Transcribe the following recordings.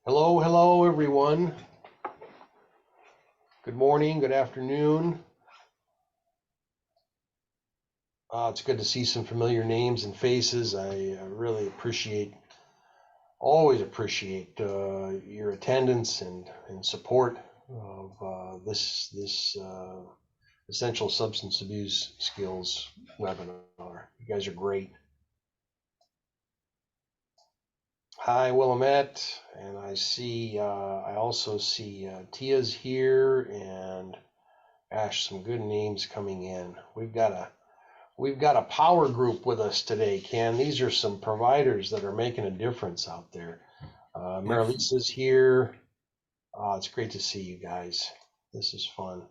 Hello, hello, everyone. Good morning, good afternoon. It's good to see some familiar names and faces. I really always appreciate your attendance and support of this essential substance abuse skills webinar. You guys are great. Hi, Willamette, and I also see Tia's here, and gosh, some good names coming in. We've got a power group with us today, Ken. These are some providers that are making a difference out there. Marilisa's here. It's great to see you guys. This is fun.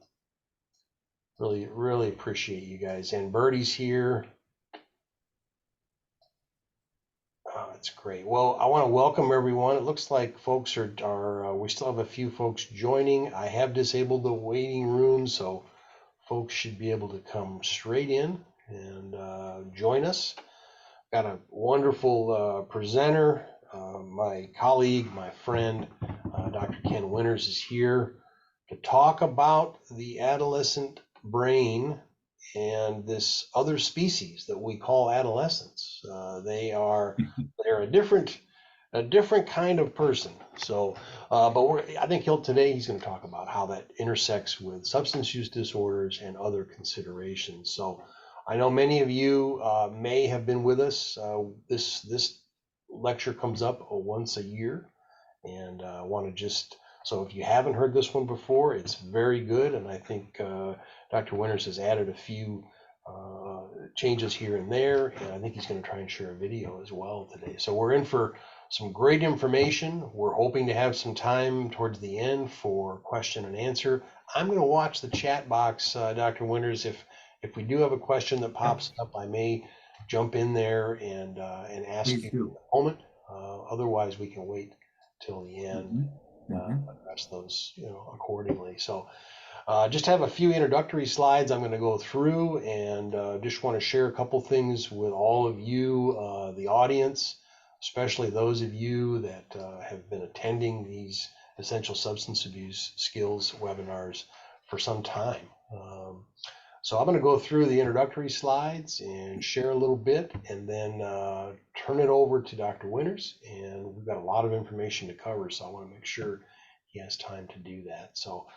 Really, really appreciate you guys. And Bertie's here. It's great. Well, I want to welcome everyone. It looks like folks are we still have a few folks joining. I have disabled the waiting room, so folks should be able to come straight in and join us. Got a wonderful presenter. My colleague, my friend, Dr. Ken Winters is here to talk about the adolescent brain and this other species that we call adolescents. They're a different kind of person. So, but I think today he's going to talk about how that intersects with substance use disorders and other considerations. So, I know many of you may have been with us. This lecture comes up once a year, and I want to so if you haven't heard this one before, it's very good, and I think Dr. Winters has added a few changes here and there, and I think he's going to try and share a video as well today. So we're in for some great information. We're hoping to have some time towards the end for question and answer. I'm going to watch the chat box, Dr. Winters. If we do have a question that pops up, I may jump in there and ask you in a moment. Otherwise, we can wait till the end and address those, accordingly. So, just have a few introductory slides I'm going to go through, and just want to share a couple things with all of you, the audience, especially those of you that have been attending these essential substance abuse skills webinars for some time. So I'm going to go through the introductory slides and share a little bit, and then turn it over to Dr. Winters. And we've got a lot of information to cover, so I want to make sure he has time to do that. So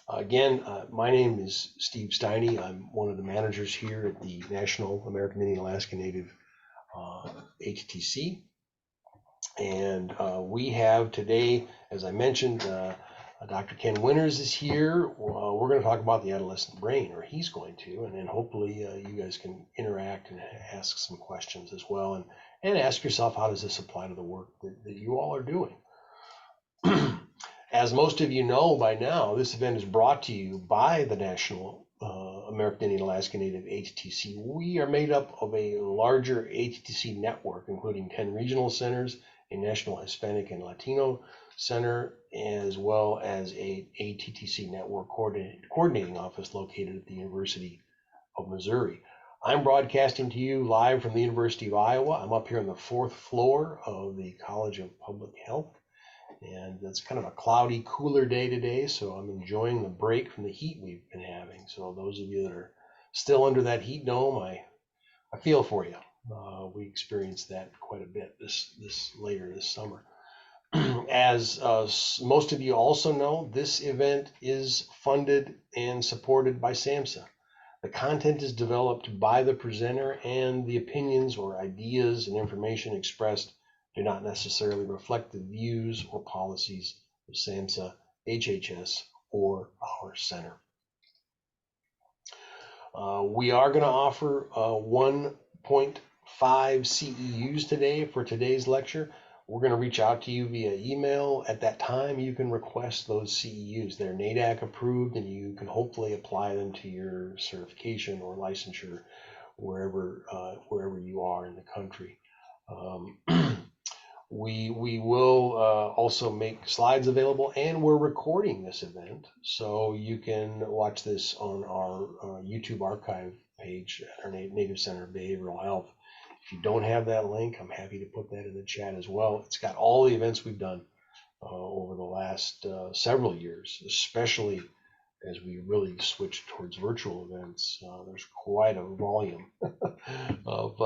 again, my name is Steve Steiny. I'm one of the managers here at the National American Indian Alaska Native HTC. And we have today, as I mentioned, Dr. Ken Winters is here. We're going to talk about the adolescent brain, or he's going to, and then hopefully you guys can interact and ask some questions as well, and ask yourself, how does this apply to the work that you all are doing? As most of you know by now, this event is brought to you by the National American Indian Alaska Native HTC. We are made up of a larger HTC network, including 10 regional centers, a National Hispanic and Latino Center, as well as a ATTC network coordinating office located at the University of Missouri. I'm broadcasting to you live from the University of Iowa. I'm up here on the 4th floor of the College of Public Health, and it's kind of a cloudy, cooler day today, so I'm enjoying the break from the heat we've been having. So those of you that are still under that heat dome, I feel for you. We experienced that quite a bit later this summer. As most of you also know, this event is funded and supported by SAMHSA. The content is developed by the presenter, and the opinions or ideas and information expressed do not necessarily reflect the views or policies of SAMHSA, HHS, or our center. We are going to offer 1.5 CEUs today for today's lecture. We're going to reach out to you via email. At that time, you can request those CEUs. They're NADAC approved, and you can hopefully apply them to your certification or licensure wherever you are in the country. We will also make slides available, and we're recording this event, so you can watch this on our YouTube archive page at our Native Center of Behavioral Health. If you don't have that link, I'm happy to put that in the chat as well. It's got all the events we've done over the last several years, especially as we really switch towards virtual events. There's quite a volume of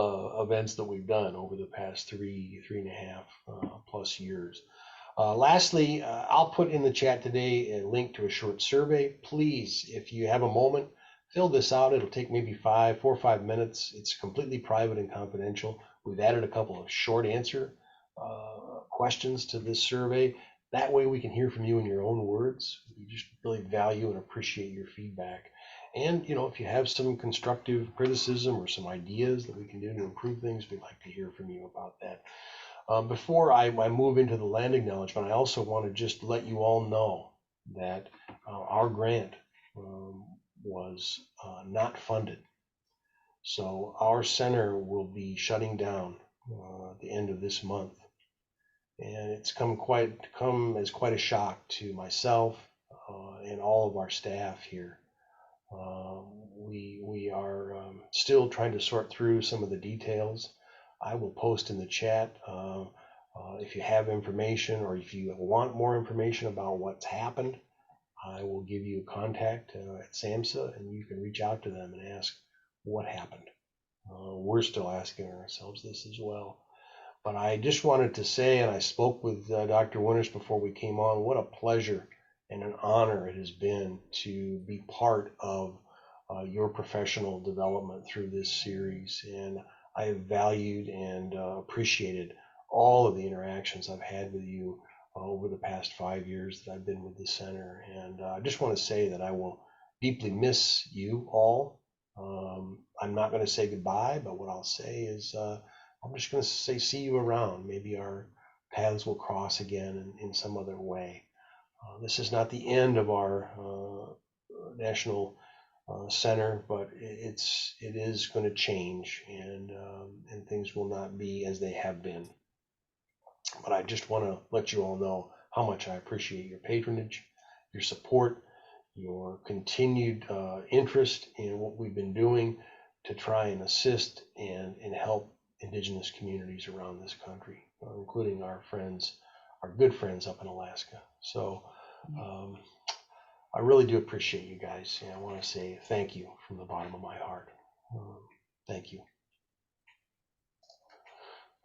events that we've done over the past three and a half plus years. Lastly, I'll put in the chat today a link to a short survey. Please, if you have a moment, fill this out. It'll take maybe 4 or 5 minutes. It's completely private and confidential. We've added a couple of short answer questions to this survey. That way we can hear from you in your own words. We just really value and appreciate your feedback. And, you know, if you have some constructive criticism or some ideas that we can do to improve things, we'd like to hear from you about that. Before I move into the land acknowledgement, I also want to just let you all know that our grant was not funded. So our center will be shutting down at the end of this month. And it's come as quite a shock to myself and all of our staff here. We are still trying to sort through some of the details. I will post in the chat if you have information, or if you want more information about what's happened. I will give you a contact at SAMHSA, and you can reach out to them and ask what happened. We're still asking ourselves this as well. But I just wanted to say, and I spoke with Dr. Winters before we came on, what a pleasure and an honor it has been to be part of your professional development through this series. And I have valued and appreciated all of the interactions I've had with you over the past 5 years that I've been with the center. And I just want to say that I will deeply miss you all. I'm not going to say goodbye, but what I'll say is I'm just going to say see you around. Maybe our paths will cross again in some other way. This is not the end of our national center, but it is going to change, and things will not be as they have been. But I just want to let you all know how much I appreciate your patronage, your support, your continued interest in what we've been doing to try and assist and help Indigenous communities around this country, including our good friends up in Alaska. So I really do appreciate you guys, and I want to say thank you from the bottom of my heart. Thank you.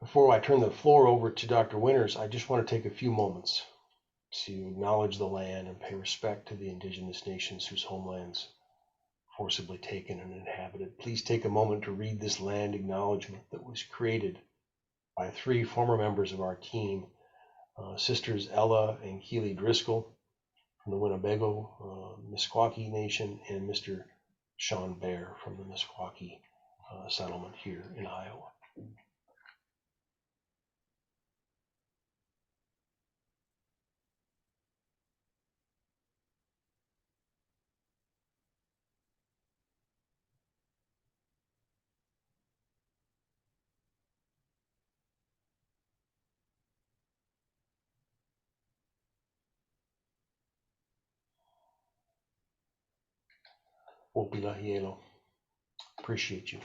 Before I turn the floor over to Dr. Winters, I just want to take a few moments to acknowledge the land and pay respect to the Indigenous nations whose homelands forcibly taken and inhabited. Please take a moment to read this land acknowledgement that was created by 3 former members of our team, Sisters Ella and Keely Driscoll from the Winnebago Meskwaki Nation, and Mr. Sean Bear from the Meskwaki settlement here in Iowa. Wopilahielo. Appreciate you.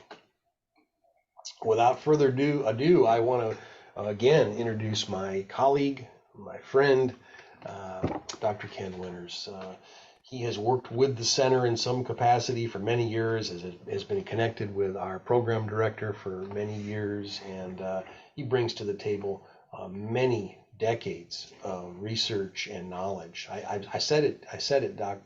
Without further ado, I want to again introduce my colleague, my friend, Dr. Ken Winters. He has worked with the center in some capacity for many years, has been connected with our program director for many years, and he brings to the table many decades of research and knowledge. I said it, Doc,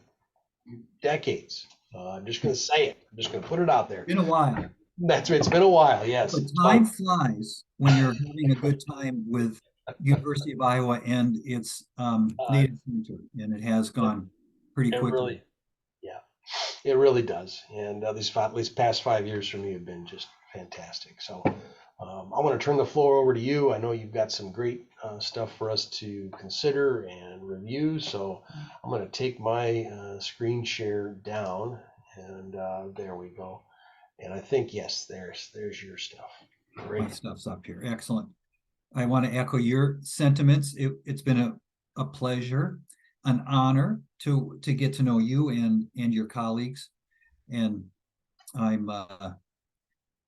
decades. I'm just going to say it. I'm just going to put it out there. Been a while. It's been a while, yes. But time flies when you're having a good time with University of Iowa and its native center, and it has gone pretty quickly. Really, yeah, it really does. And these past 5 years for me have been just fantastic. So I want to turn the floor over to you. I know you've got some great stuff for us to consider and review. So I'm going to take my screen share down, and there we go. And I think, yes, there's your stuff. Great. My stuff's up here. Excellent. I want to echo your sentiments. It's been a pleasure, an honor to get to know you and your colleagues. And I'm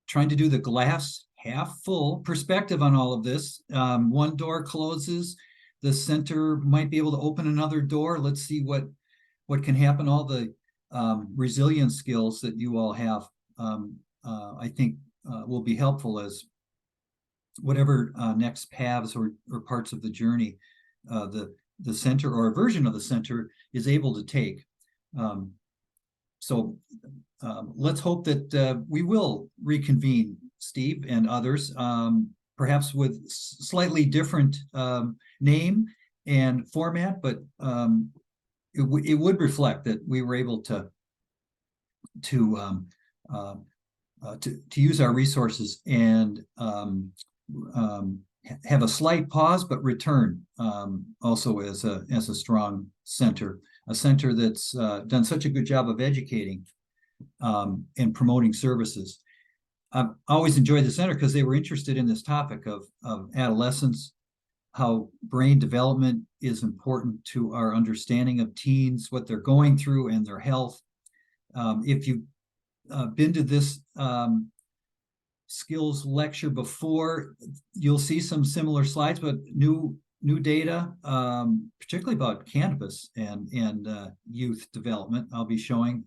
trying to do the glass half full perspective on all of this. One door closes, the center might be able to open another door. Let's see what can happen. All the resilience skills that you all have, I think, will be helpful as whatever next paths or parts of the journey the center or a version of the center is able to take. So let's hope that we will reconvene, Steve and others, perhaps with slightly different name and format, but it would reflect that we were able to use our resources and have a slight pause, but return also as a strong center, a center that's done such a good job of educating and promoting services. I've always enjoyed the center because they were interested in this topic of adolescence, how brain development is important to our understanding of teens, what they're going through, and their health. If you've been to this skills lecture before, you'll see some similar slides, but new data, particularly about cannabis and youth development, I'll be showing,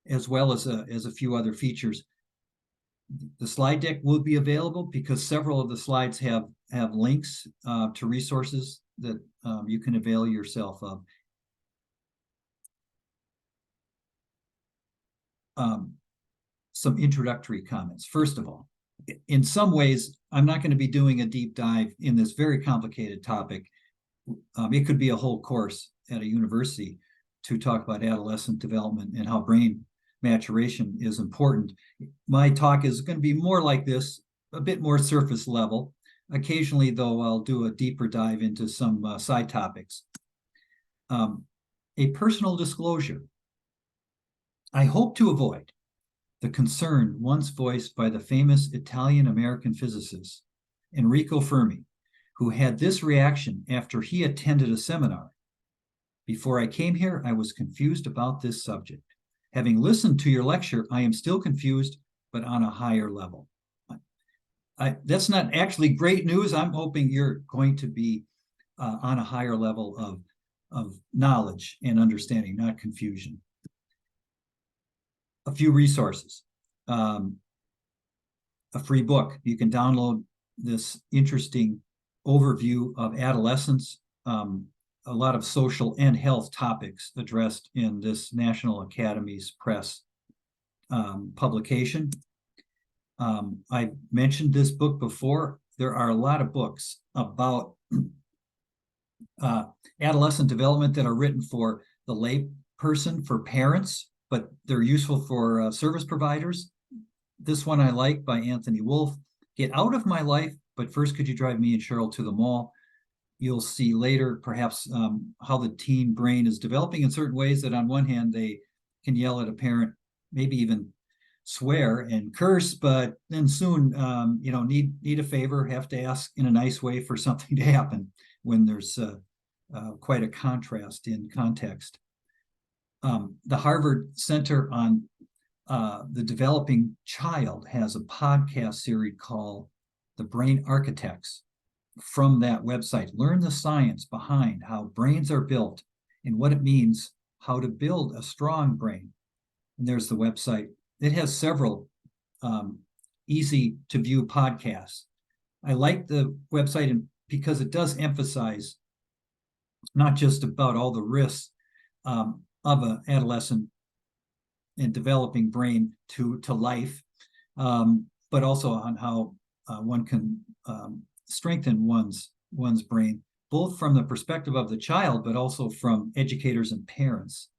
as well as a few other features. The slide deck will be available because several of the slides have links to resources that you can avail yourself of. Some introductory comments. First of all, in some ways, I'm not going to be doing a deep dive in this very complicated topic. It could be a whole course at a university to talk about adolescent development and how brain maturation is important. My talk is going to be more like this, a bit more surface level. Occasionally, though, I'll do a deeper dive into some side topics. A personal disclosure. I hope to avoid the concern once voiced by the famous Italian-American physicist Enrico Fermi, who had this reaction after he attended a seminar. Before I came here, I was confused about this subject. Having listened to your lecture, I am still confused, but on a higher level. That's not actually great news. I'm hoping you're going to be on a higher level of knowledge and understanding, not confusion. A few resources. A free book. You can download this interesting overview of adolescence, a lot of social and health topics addressed in this National Academies Press publication. I mentioned this book before. There are a lot of books about adolescent development that are written for the lay person, for parents, but they're useful for service providers. This one I like, by Anthony Wolf. Get out of my life, but first could you drive me and Cheryl to the mall? You'll see later perhaps how the teen brain is developing in certain ways that on one hand they can yell at a parent, maybe even swear and curse, but then soon need a favor, have to ask in a nice way for something to happen when there's quite a contrast in context. The Harvard Center on the Developing Child has a podcast series called The Brain Architects. From that website, learn the science behind how brains are built and what it means, how to build a strong brain. And there's the website. It has several easy to view podcasts. I like the website because it does emphasize not just about all the risks of an adolescent and developing brain to life, but also on how one can strengthen one's brain, both from the perspective of the child, but also from educators and parents.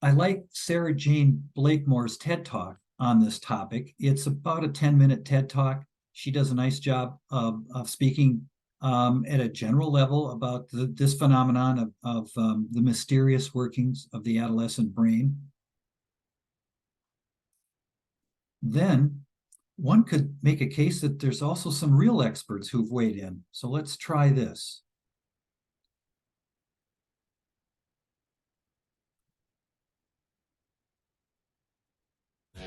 I like Sarah Jane Blakemore's TED Talk on this topic. It's about a 10-minute TED Talk. She does a nice job of speaking at a general level about this phenomenon of the mysterious workings of the adolescent brain. Then one could make a case that there's also some real experts who've weighed in. So let's try this. Oh,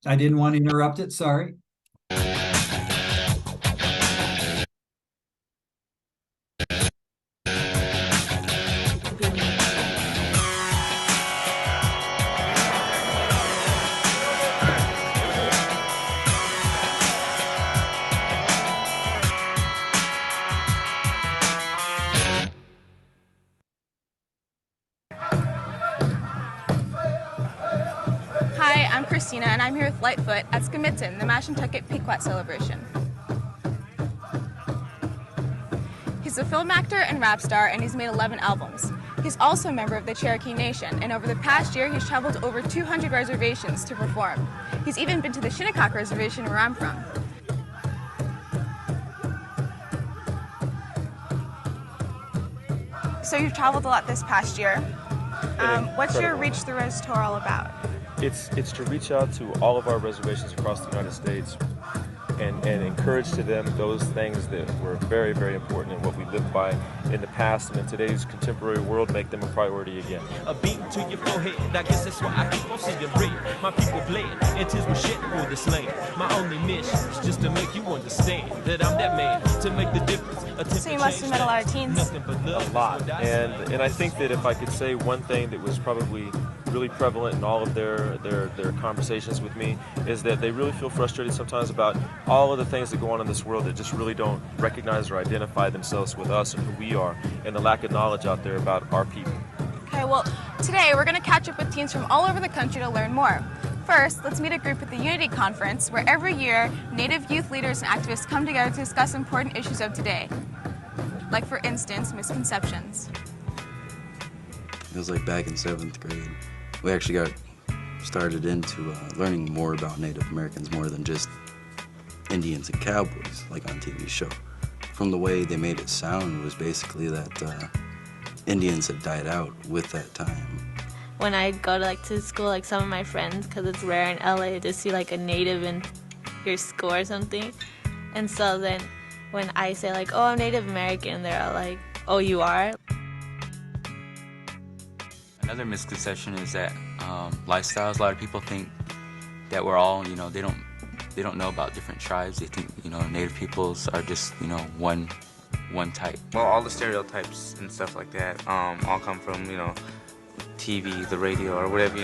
I didn't want to interrupt it, sorry. Hi, I'm Christina, and I'm here with Lightfoot at Skimitten, the Mashantucket Pequot celebration. He's a film actor and rap star, and he's made 11 albums. He's also a member of the Cherokee Nation, and over the past year, he's traveled to over 200 reservations to perform. He's even been to the Shinnecock Reservation, where I'm from. So you've traveled a lot this past year. What's your Reach the Rose tour all about? It's to reach out to all of our reservations across the United States and encourage to them those things that were very, very important and what we lived by in the past and in today's contemporary world, make them a priority again. A beat to your forehead, I guess that's why I keep on seeing red. My people bled, and tears were shed for this land. My only mission is just to make you understand that I'm that man to make the difference. So you must have met a lot of teens? A lot. And I think that if I could say one thing that was probably really prevalent in all of their conversations with me is that they really feel frustrated sometimes about all of the things that go on in this world that just really don't recognize or identify themselves with us and who we are, and the lack of knowledge out there about our people. Okay, well, today we're going to catch up with teens from all over the country to learn more. First, let's meet a group at the Unity Conference, where every year, Native youth leaders and activists come together to discuss important issues of today. Like, for instance, misconceptions. It was like back in 7th grade. We actually got started into learning more about Native Americans more than just Indians and cowboys, like on TV show. From the way they made it sound, it was basically that Indians had died out with that time. When I go to school, some of my friends, because it's rare in LA to see a Native in your school or something, and so then when I say oh, I'm Native American, they're all like, oh, you are? Another misconception is that lifestyles. A lot of people think that we're all, they don't know about different tribes. They think, Native peoples are just, one type. Well, all the stereotypes and stuff like that all come from, TV, the radio, or whatever,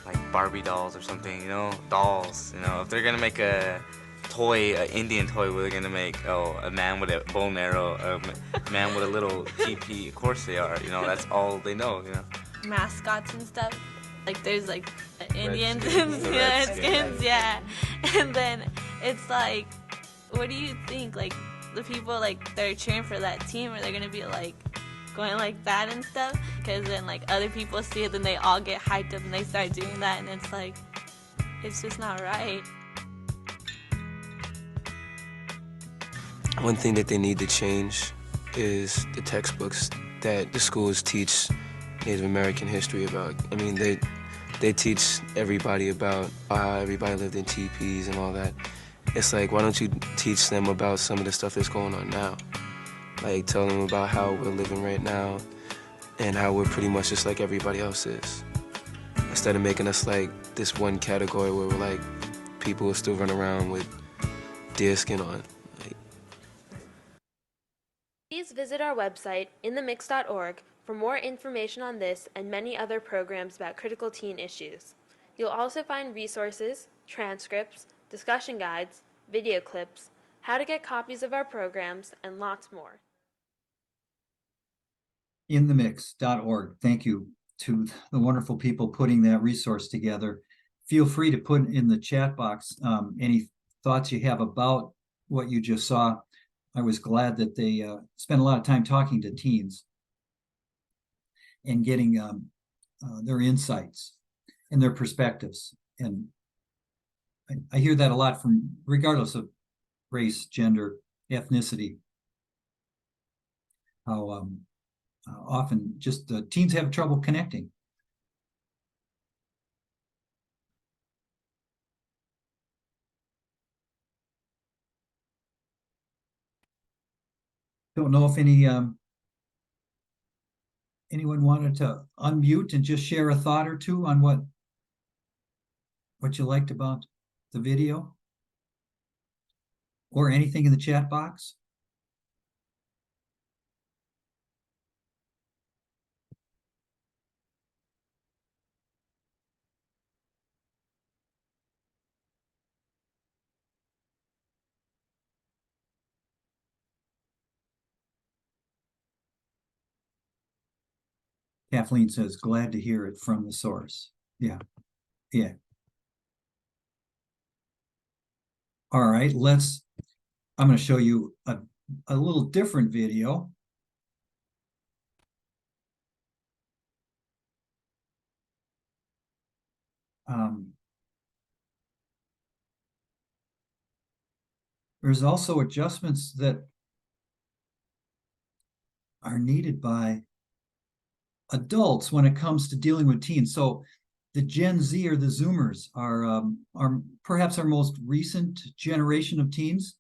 like Barbie dolls or something, dolls. If they're gonna make a toy, an Indian toy, where they're gonna make a man with a bow and arrow, a man with a little TP. Of course they are. That's all they know. Mascots and stuff. There's the Indians and Redskins, yeah. And then it's what do you think? The people that are cheering for that team, are they gonna be going like that and stuff? Because then other people see it, then they all get hyped up and they start doing that, and it's just not right. One thing that they need to change is the textbooks that the schools teach Native American history about. I mean, they teach everybody about how everybody lived in teepees and all that. It's why don't you teach them about some of the stuff that's going on now? Tell them about how we're living right now and how we're pretty much just like everybody else is. Instead of making us this one category where we're people who still run around with deer skin on. Please visit our website, inthemix.org, for more information on this and many other programs about critical teen issues. You'll also find resources, transcripts, discussion guides, video clips, how to get copies of our programs, and lots more. Inthemix.org. Thank you to the wonderful people putting that resource together. Feel free to put in the chat box any thoughts you have about what you just saw. I was glad that they spent a lot of time talking to teens and getting their insights. and their perspectives. And I hear that a lot from, regardless of race, gender, ethnicity, how often just teens have trouble connecting. Don't know if anyone wanted to unmute and just share a thought or two on what you liked about the video, or anything in the chat box. Kathleen says, glad to hear it from the source. Yeah. All right, I'm going to show you a little different video. There's also adjustments that are needed by adults when it comes to dealing with teens. So the Gen Z, or the Zoomers, are perhaps our most recent generation of teens.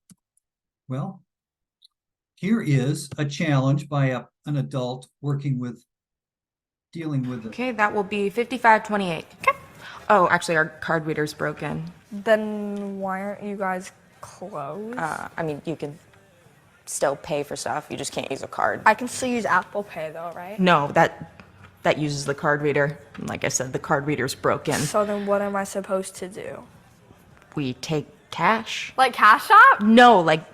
Well, here is a challenge by an adult dealing with it. Okay, that will be 5528. Okay. Oh, actually, our card reader's broken. Then why aren't you guys closed? I mean, you can still pay for stuff. You just can't use a card. I can still use Apple Pay though, right? No, that uses the card reader. And like I said, the card reader's broken. So then what am I supposed to do? We take cash. Like Cash App? No, like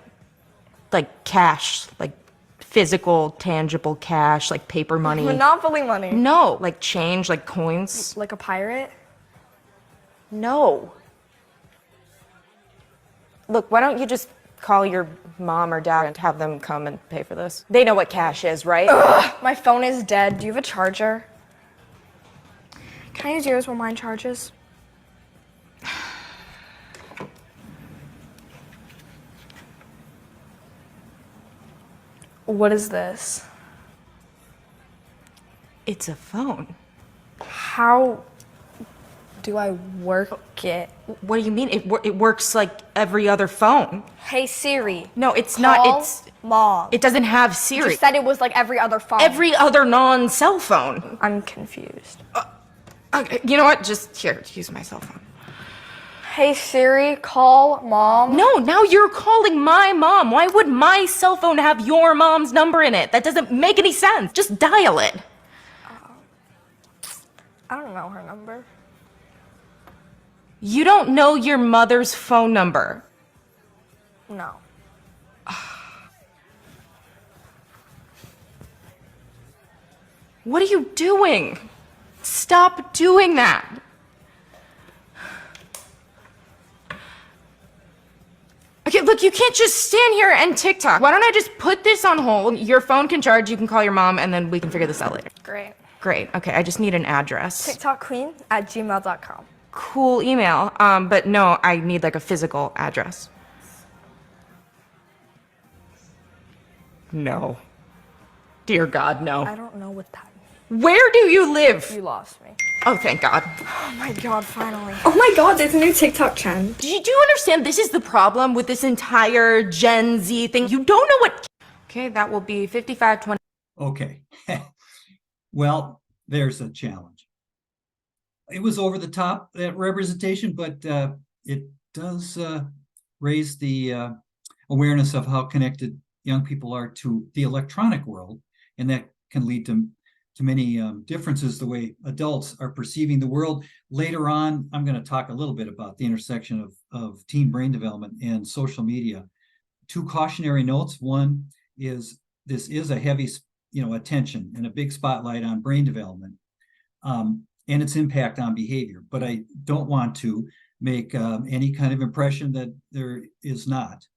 cash, like physical, tangible cash, like paper money. Monopoly money. No, like change, like coins. Like a pirate? No. Look, why don't you just call your mom or dad and have them come and pay for this? They know what cash is, right? Ugh, my phone is dead. Do you have a charger? Can I use yours while mine charges? What is this? It's a phone. How do I work it? What do you mean? It works like every other phone. Hey Siri. No, it's Call not. It's Mom. It doesn't have You Siri. just said it was like every other phone. Every other non-cell phone. I'm confused. Okay, you know what? Just here, use my cell phone. Hey Siri, call Mom. No, now you're calling my mom. Why would my cell phone have your mom's number in it? That doesn't make any sense. Just dial it. I don't know her number. You don't know your mother's phone number. No. What are you doing? Stop doing that. Okay, look, you can't just stand here and TikTok. Why don't I just put this on hold? Your phone can charge, you can call your mom, and then we can figure this out later. Great. Great, okay, I just need an address. TikTokQueen@gmail.com. Cool email, but no, I need like a physical address. No. Dear God, no. I don't know what that means. Where do you live? You lost me. Oh, thank God. Oh my God, finally. Oh my God, there's a new TikTok trend. Do you understand this is the problem with this entire Gen Z thing? You don't know what... Okay, that will be 5520. Okay. Well, there's a challenge. It was over the top, that representation, but it does raise the awareness of how connected young people are to the electronic world, and that can lead to many differences the way adults are perceiving the world. Later on, I'm going to talk a little bit about the intersection of teen brain development and social media. Two cautionary notes. One is this is a heavy, attention and a big spotlight on brain development and its impact on behavior. But I don't want to make any kind of impression that there is not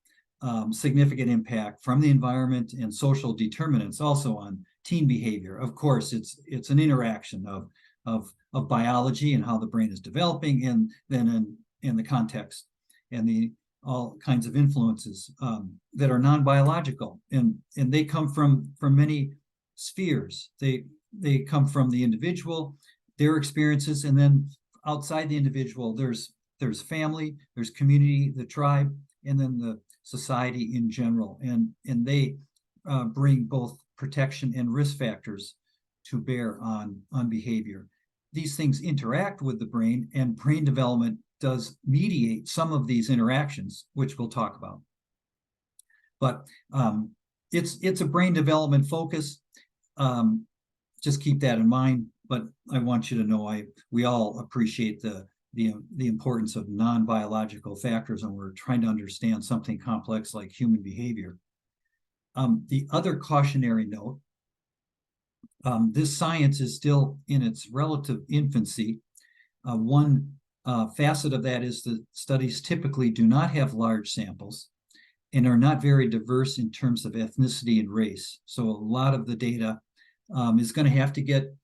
significant impact from the environment and social determinants also on teen behavior. Of course, it's an interaction of of biology and how the brain is developing, and then in the context and the all kinds of influences that are non-biological, and they come from many spheres. They come from the individual, their experiences, and then outside the individual, there's family, there's community, the tribe, and then the society in general, and they bring both protection and risk factors to bear on behavior. These things interact with the brain, and brain development does mediate some of these interactions, which we'll talk about. But it's a brain development focus. Just keep that in mind. But I want you to know we all appreciate the importance of non-biological factors, and we're trying to understand something complex like human behavior. The other cautionary note, this science is still in its relative infancy. One facet of that is that studies typically do not have large samples and are not very diverse in terms of ethnicity and race. So a lot of the data is going to have to get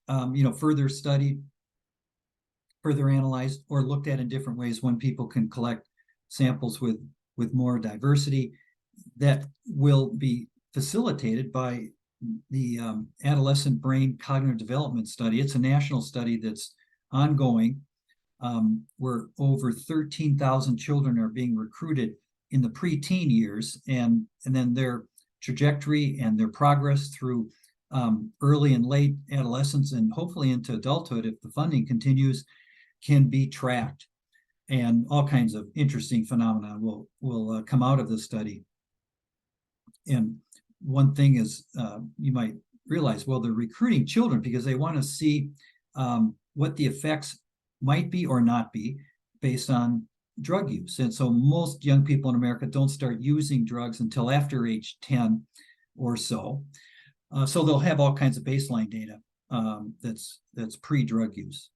further studied, further analyzed, or looked at in different ways when people can collect samples with more diversity. That will be facilitated by the Adolescent Brain Cognitive Development Study. It's a national study that's ongoing, where over 13,000 children are being recruited in the preteen years, and then their trajectory and their progress through early and late adolescence, and hopefully into adulthood, if the funding continues, can be tracked. And all kinds of interesting phenomena will come out of this study. And one thing is, you might realize, well, they're recruiting children because they want to see what the effects might be or not be based on drug use. And so most young people in America don't start using drugs until after age 10 or so. So they'll have all kinds of baseline data that's pre-drug use.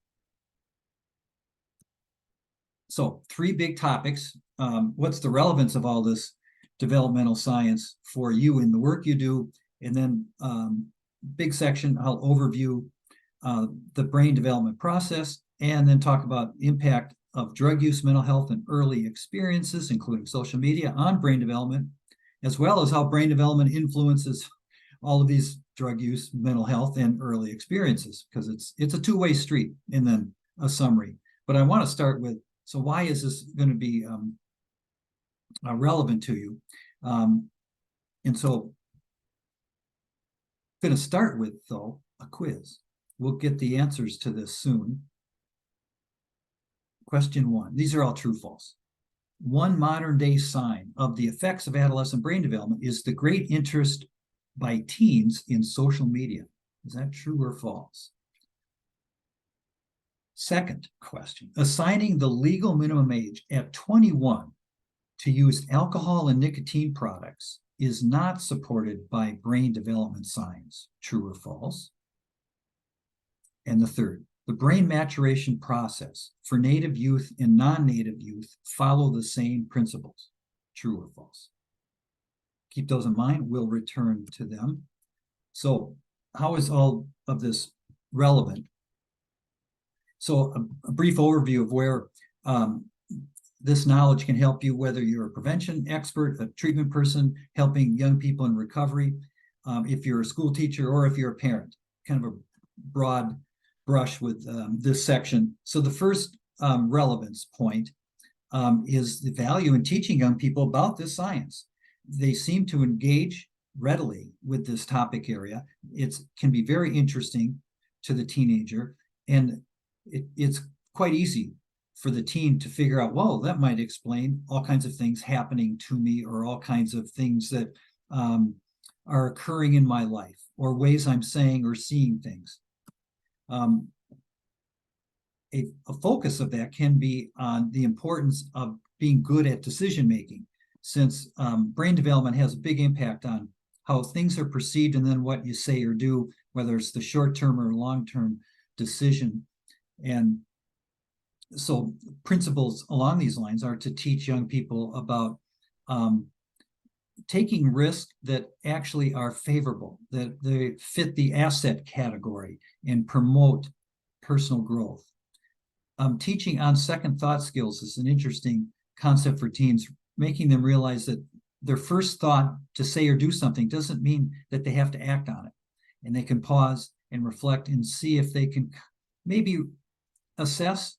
So 3 big topics. What's the relevance of all this developmental science for you in the work you do? And then big section, I'll overview the brain development process, and then talk about impact of drug use, mental health, and early experiences, including social media, on brain development, as well as how brain development influences all of these drug use, mental health, and early experiences, because it's a two-way street, and then a summary. But I want to start with, so why is this going to be relevant to you? And so I'm going to start with, though, a quiz. We'll get the answers to this soon. Question 1. These are all true, false. One modern day sign of the effects of adolescent brain development is the great interest by teens in social media. Is that true or false? Second question. Assigning the legal minimum age at 21 to use alcohol and nicotine products is not supported by brain development science. True or false? And the third. The brain maturation process for native youth and non-native youth follow the same principles. True or false? Keep those in mind. We'll return to them. So how is all of this relevant? So a brief overview of where this knowledge can help you, whether you're a prevention expert, a treatment person, helping young people in recovery, if you're a school teacher, or if you're a parent. Kind of a broad brush with this section. So the first relevance point is the value in teaching young people about this science. They seem to engage readily with this topic area. It can be very interesting to the teenager, and it's quite easy for the teen to figure out, whoa, that might explain all kinds of things happening to me, or all kinds of things that are occurring in my life, or ways I'm saying or seeing things. A focus of that can be on the importance of being good at decision making, since brain development has a big impact on how things are perceived, and then what you say or do, whether it's the short-term or long-term decision. And so principles along these lines are to teach young people about taking risks that actually are favorable, that they fit the asset category and promote personal growth. Teaching on second thought skills is an interesting concept for teens, making them realize that their first thought to say or do something doesn't mean that they have to act on it. And they can pause and reflect and see if they can maybe assess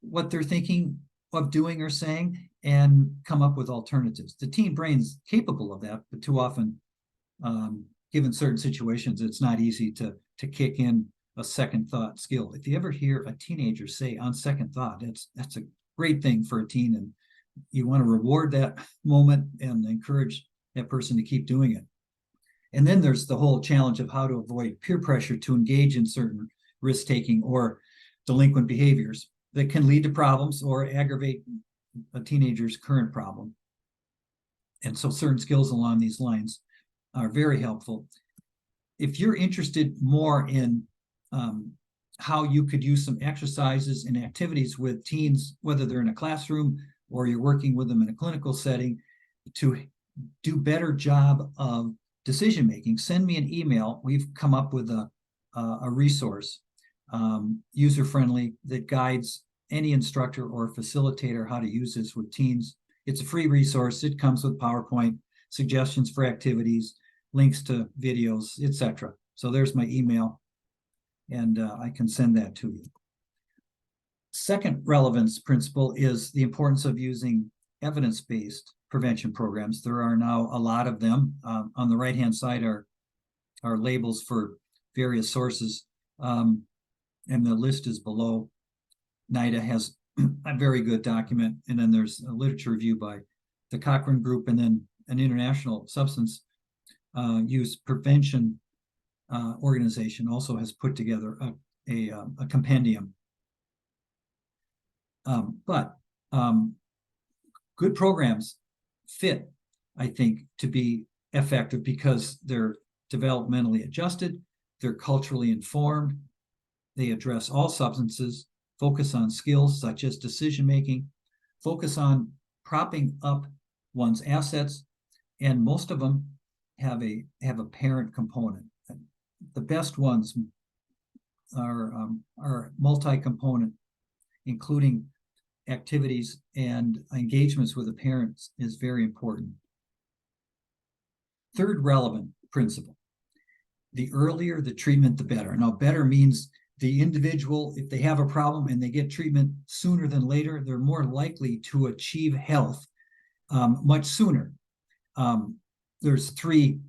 what they're thinking of doing or saying and come up with alternatives. The teen brain's capable of that, but too often, given certain situations, it's not easy to kick in a second thought skill. If you ever hear a teenager say on second thought, that's a great thing for a teen, and you want to reward that moment and encourage that person to keep doing it. And then there's the whole challenge of how to avoid peer pressure to engage in certain risk-taking or delinquent behaviors that can lead to problems or aggravate a teenager's current problem. And so certain skills along these lines are very helpful. If you're interested more in how you could use some exercises and activities with teens, whether they're in a classroom or you're working with them in a clinical setting, to do better job of decision making, send me an email. We've come up with a resource, user-friendly, that guides any instructor or facilitator how to use this with teens. It's a free resource. It comes with PowerPoint, suggestions for activities, links to videos, etc. So there's my email, and I can send that to you. Second relevance principle is the importance of using evidence-based prevention programs. There are now a lot of them. On the right-hand side are labels for various sources, and the list is below. NIDA has a very good document, and then there's a literature review by the Cochrane Group, and then an international substance use prevention organization also has put together a compendium. But good programs fit, I think, to be effective because they're developmentally adjusted, they're culturally informed, they address all substances, focus on skills such as decision-making, focus on propping up one's assets, and most of them have a parent component. The best ones are multi-component, including activities and engagements with the parents is very important. Third relevant principle: the earlier the treatment, the better. Now, better means the individual, if they have a problem and they get treatment sooner than later, they're more likely to achieve health much sooner. There's three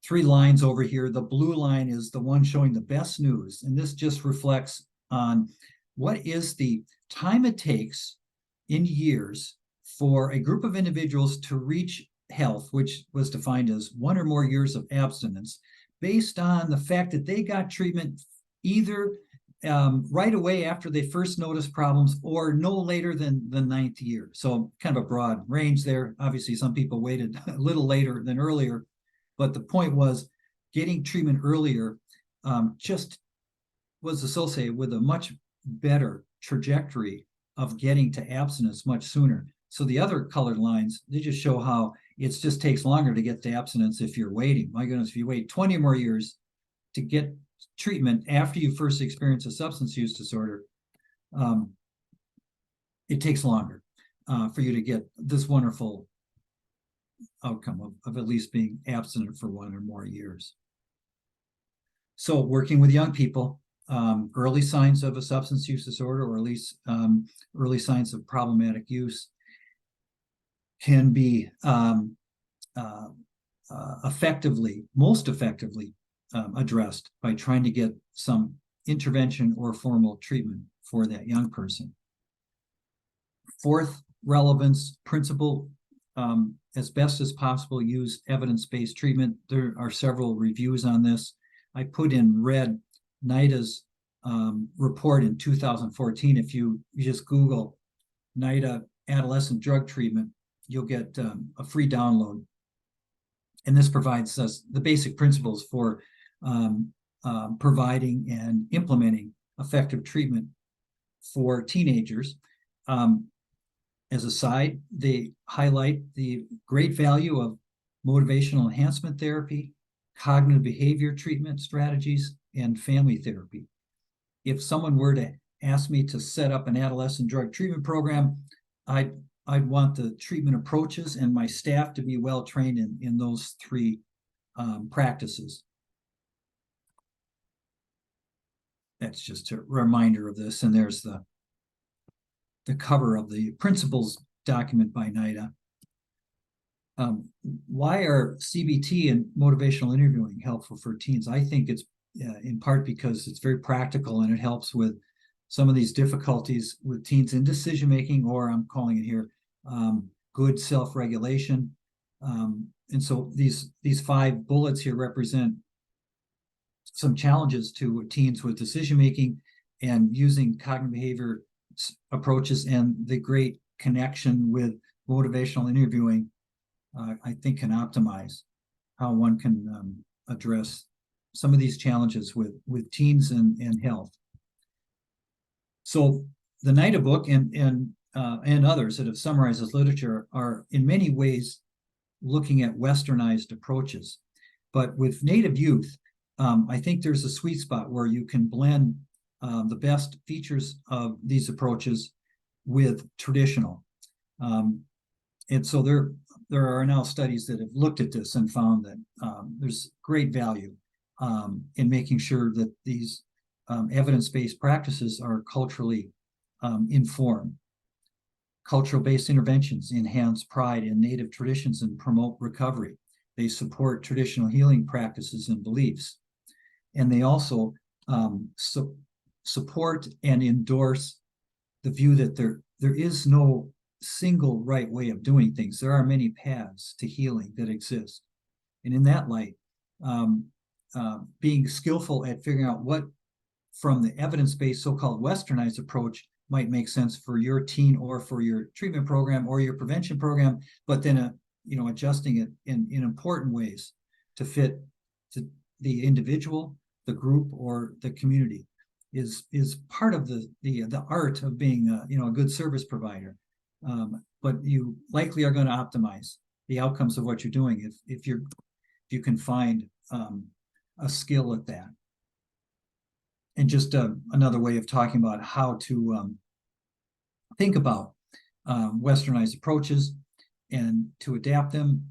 lines over here. The blue line is the one showing the best news, and this just reflects on what is the time it takes in years for a group of individuals to reach health, which was defined as 1 or more years of abstinence, based on the fact that they got treatment either right away after they first noticed problems or no later than the 9th year. So kind of a broad range there. Obviously, some people waited a little later than earlier, but the point was getting treatment earlier just was associated with a much better trajectory of getting to abstinence much sooner. So the other colored lines, they just show how it just takes longer to get to abstinence if you're waiting. My goodness, if you wait 20 more years to get treatment after you first experience a substance use disorder, it takes longer for you to get this wonderful outcome of at least being abstinent for 1 or more years. So working with young people, early signs of a substance use disorder, or at least early signs of problematic use, can be most effectively addressed by trying to get some intervention or formal treatment for that young person. Fourth relevance principle, as best as possible, use evidence-based treatment. There are several reviews on this. I put in red NIDA's report in 2014. If you just Google NIDA adolescent drug treatment, you'll get a free download. And this provides us the basic principles for providing and implementing effective treatment for teenagers. As a side, they highlight the great value of motivational enhancement therapy, cognitive behavior treatment strategies, and family therapy. if someone were to ask me to set up an adolescent drug treatment program, I'd want the treatment approaches and my staff to be well trained in those three practices. That's just a reminder of this. And there's the cover of the principles document by NIDA. Why are CBT and motivational interviewing helpful for teens? I think it's in part because it's very practical and it helps with some of these difficulties with teens in decision making, or I'm calling it here, good self-regulation. And so these 5 bullets here represent some challenges to teens with decision making and using cognitive behavior approaches, and the great connection with motivational interviewing I think can optimize how one can address some of these challenges with teens and health. So the NIDA book and others that have summarized this literature are in many ways looking at westernized approaches. But with Native youth, I think there's a sweet spot where you can blend the best features of these approaches with traditional. And so there are now studies that have looked at this and found that there's great value in making sure that these evidence-based practices are culturally informed. Cultural-based interventions enhance pride in Native traditions and promote recovery. They support traditional healing practices and beliefs. And they also support and endorse the view that there is no single right way of doing things. There are many paths to healing that exist. And in that light, being skillful at figuring out what from the evidence-based so-called westernized approach might make sense for your teen or for your treatment program or your prevention program, but then adjusting it in important ways to fit to the individual, the group, or the community is part of the art of being a good service provider. But you likely are going to optimize the outcomes of what you're doing if you can find a skill at that. And just another way of talking about how to think about westernized approaches and to adapt them,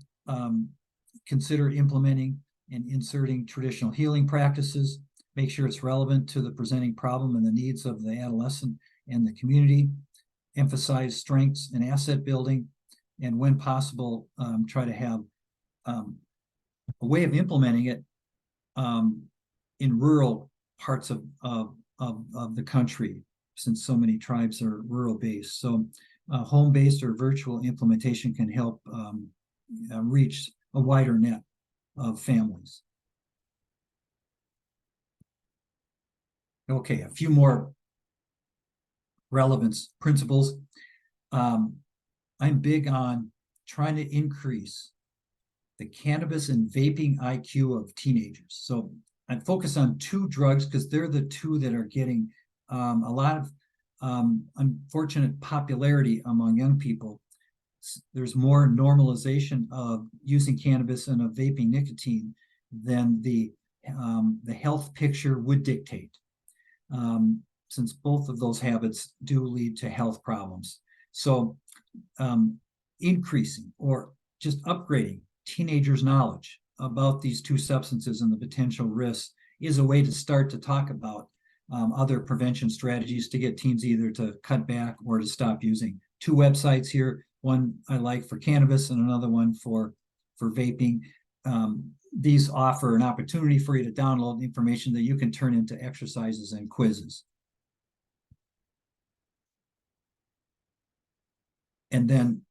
consider implementing and inserting traditional healing practices, make sure it's relevant to the presenting problem and the needs of the adolescent and the community, emphasize strengths and asset building, and when possible, try to have a way of implementing it in rural parts of the country, since so many tribes are rural-based. So home-based or virtual implementation can help reach a wider net of families. Okay, a few more relevance principles. I'm big on trying to increase the cannabis and vaping IQ of teenagers. So I focus on 2 drugs because they're the 2 that are getting a lot of unfortunate popularity among young people. There's more normalization of using cannabis and of vaping nicotine than the health picture would dictate, since both of those habits do lead to health problems. So increasing or just upgrading teenagers' knowledge about these 2 substances and the potential risks is a way to start to talk about other prevention strategies to get teens either to cut back or to stop using. 2 websites here, one I like for cannabis and another one for vaping. These offer an opportunity for you to download information that you can turn into exercises and quizzes. And then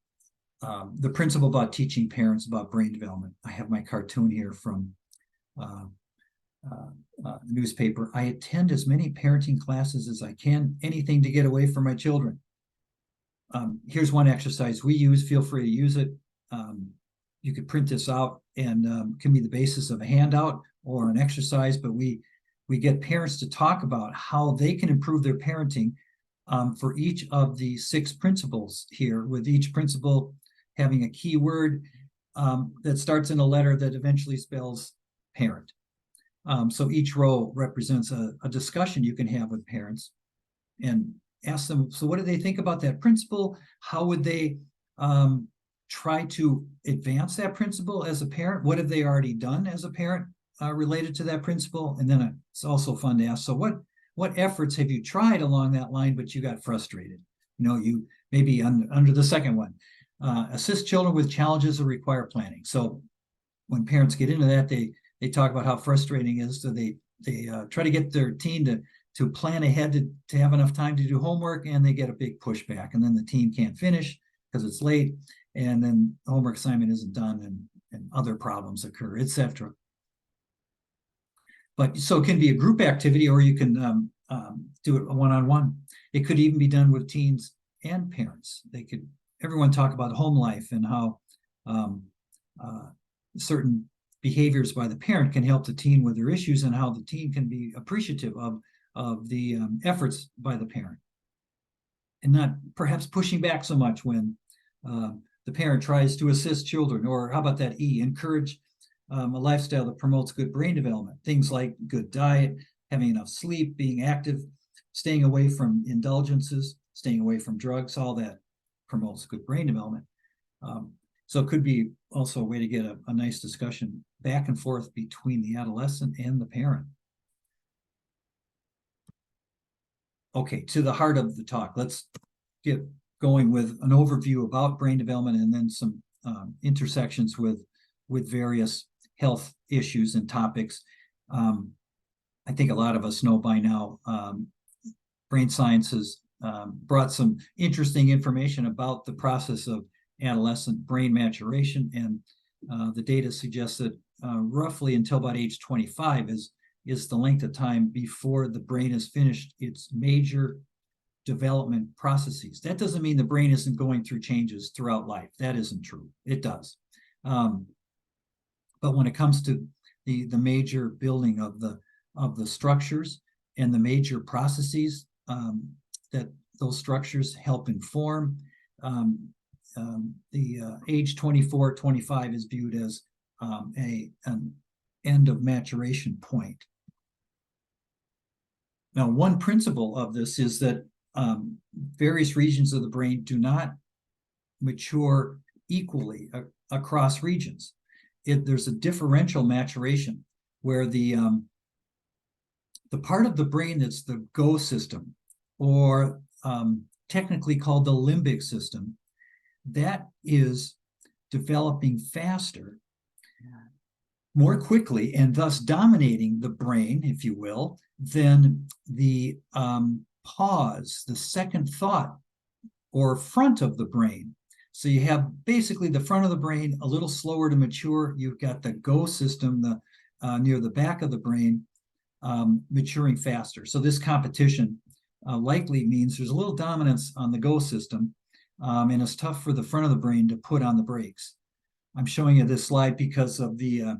the principle about teaching parents about brain development. I have my cartoon here from the newspaper. I attend as many parenting classes as I can, anything to get away from my children. Here's one exercise we use. Feel free to use it. You could print this out and can be the basis of a handout or an exercise, but we get parents to talk about how they can improve their parenting for each of the 6 principles here, with each principle having a key word that starts in a letter that eventually spells parent. So each row represents a discussion you can have with parents and ask them, so what do they think about that principle? How would they try to advance that principle as a parent? What have they already done as a parent related to that principle? And then it's also fun to ask, so what efforts have you tried along that line, but you got frustrated? You maybe under the second one, assist children with challenges that require planning. So when parents get into that, they talk about how frustrating it is. So they try to get their teen to plan ahead to have enough time to do homework, and they get a big pushback, and then the teen can't finish because it's late, and then the homework assignment isn't done, and other problems occur, etc. But so it can be a group activity, or you can do it one-on-one. It could even be done with teens and parents. Everyone talk about home life and how certain behaviors by the parent can help the teen with their issues, and how the teen can be appreciative of the efforts by the parent, and not perhaps pushing back so much when the parent tries to assist children. Or how about that E, encourage a lifestyle that promotes good brain development. Things like good diet, having enough sleep, being active, staying away from indulgences, staying away from drugs, all that promotes good brain development. So it could be also a way to get a nice discussion back and forth between the adolescent and the parent. Okay, to the heart of the talk, let's get going with an overview about brain development, and then some intersections with various health issues and topics. I think a lot of us know by now, brain science has brought some interesting information about the process of adolescent brain maturation, and the data suggests that roughly until about age 25 is the length of time before the brain has finished its major development processes. That doesn't mean the brain isn't going through changes throughout life. That isn't true. It does. But when it comes to the major building of the structures and the major processes that those structures help inform, the age 24, 25 is viewed as an end of maturation point. Now, one principle of this is that various regions of the brain do not mature equally across regions. There's a differential maturation where the part of the brain that's the go system, or technically called the limbic system, that is developing faster, more quickly, and thus dominating the brain, if you will, than the pause, the second thought, or front of the brain. So you have basically the front of the brain a little slower to mature. You've got the go system, near the back of the brain, maturing faster. So this competition likely means there's a little dominance on the go system, and it's tough for the front of the brain to put on the brakes. I'm showing you this slide because of the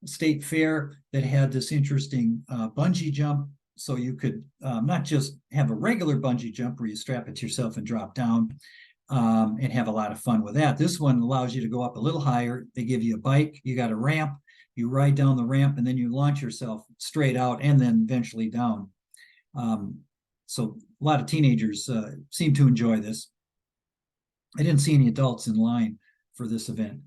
state fair that had this interesting bungee jump. So you could not just have a regular bungee jump where you strap it to yourself and drop down and have a lot of fun with that. This one allows you to go up a little higher. They give you a bike, you got a ramp, you ride down the ramp, and then you launch yourself straight out and then eventually down. So a lot of teenagers seem to enjoy this. I didn't see any adults in line for this event.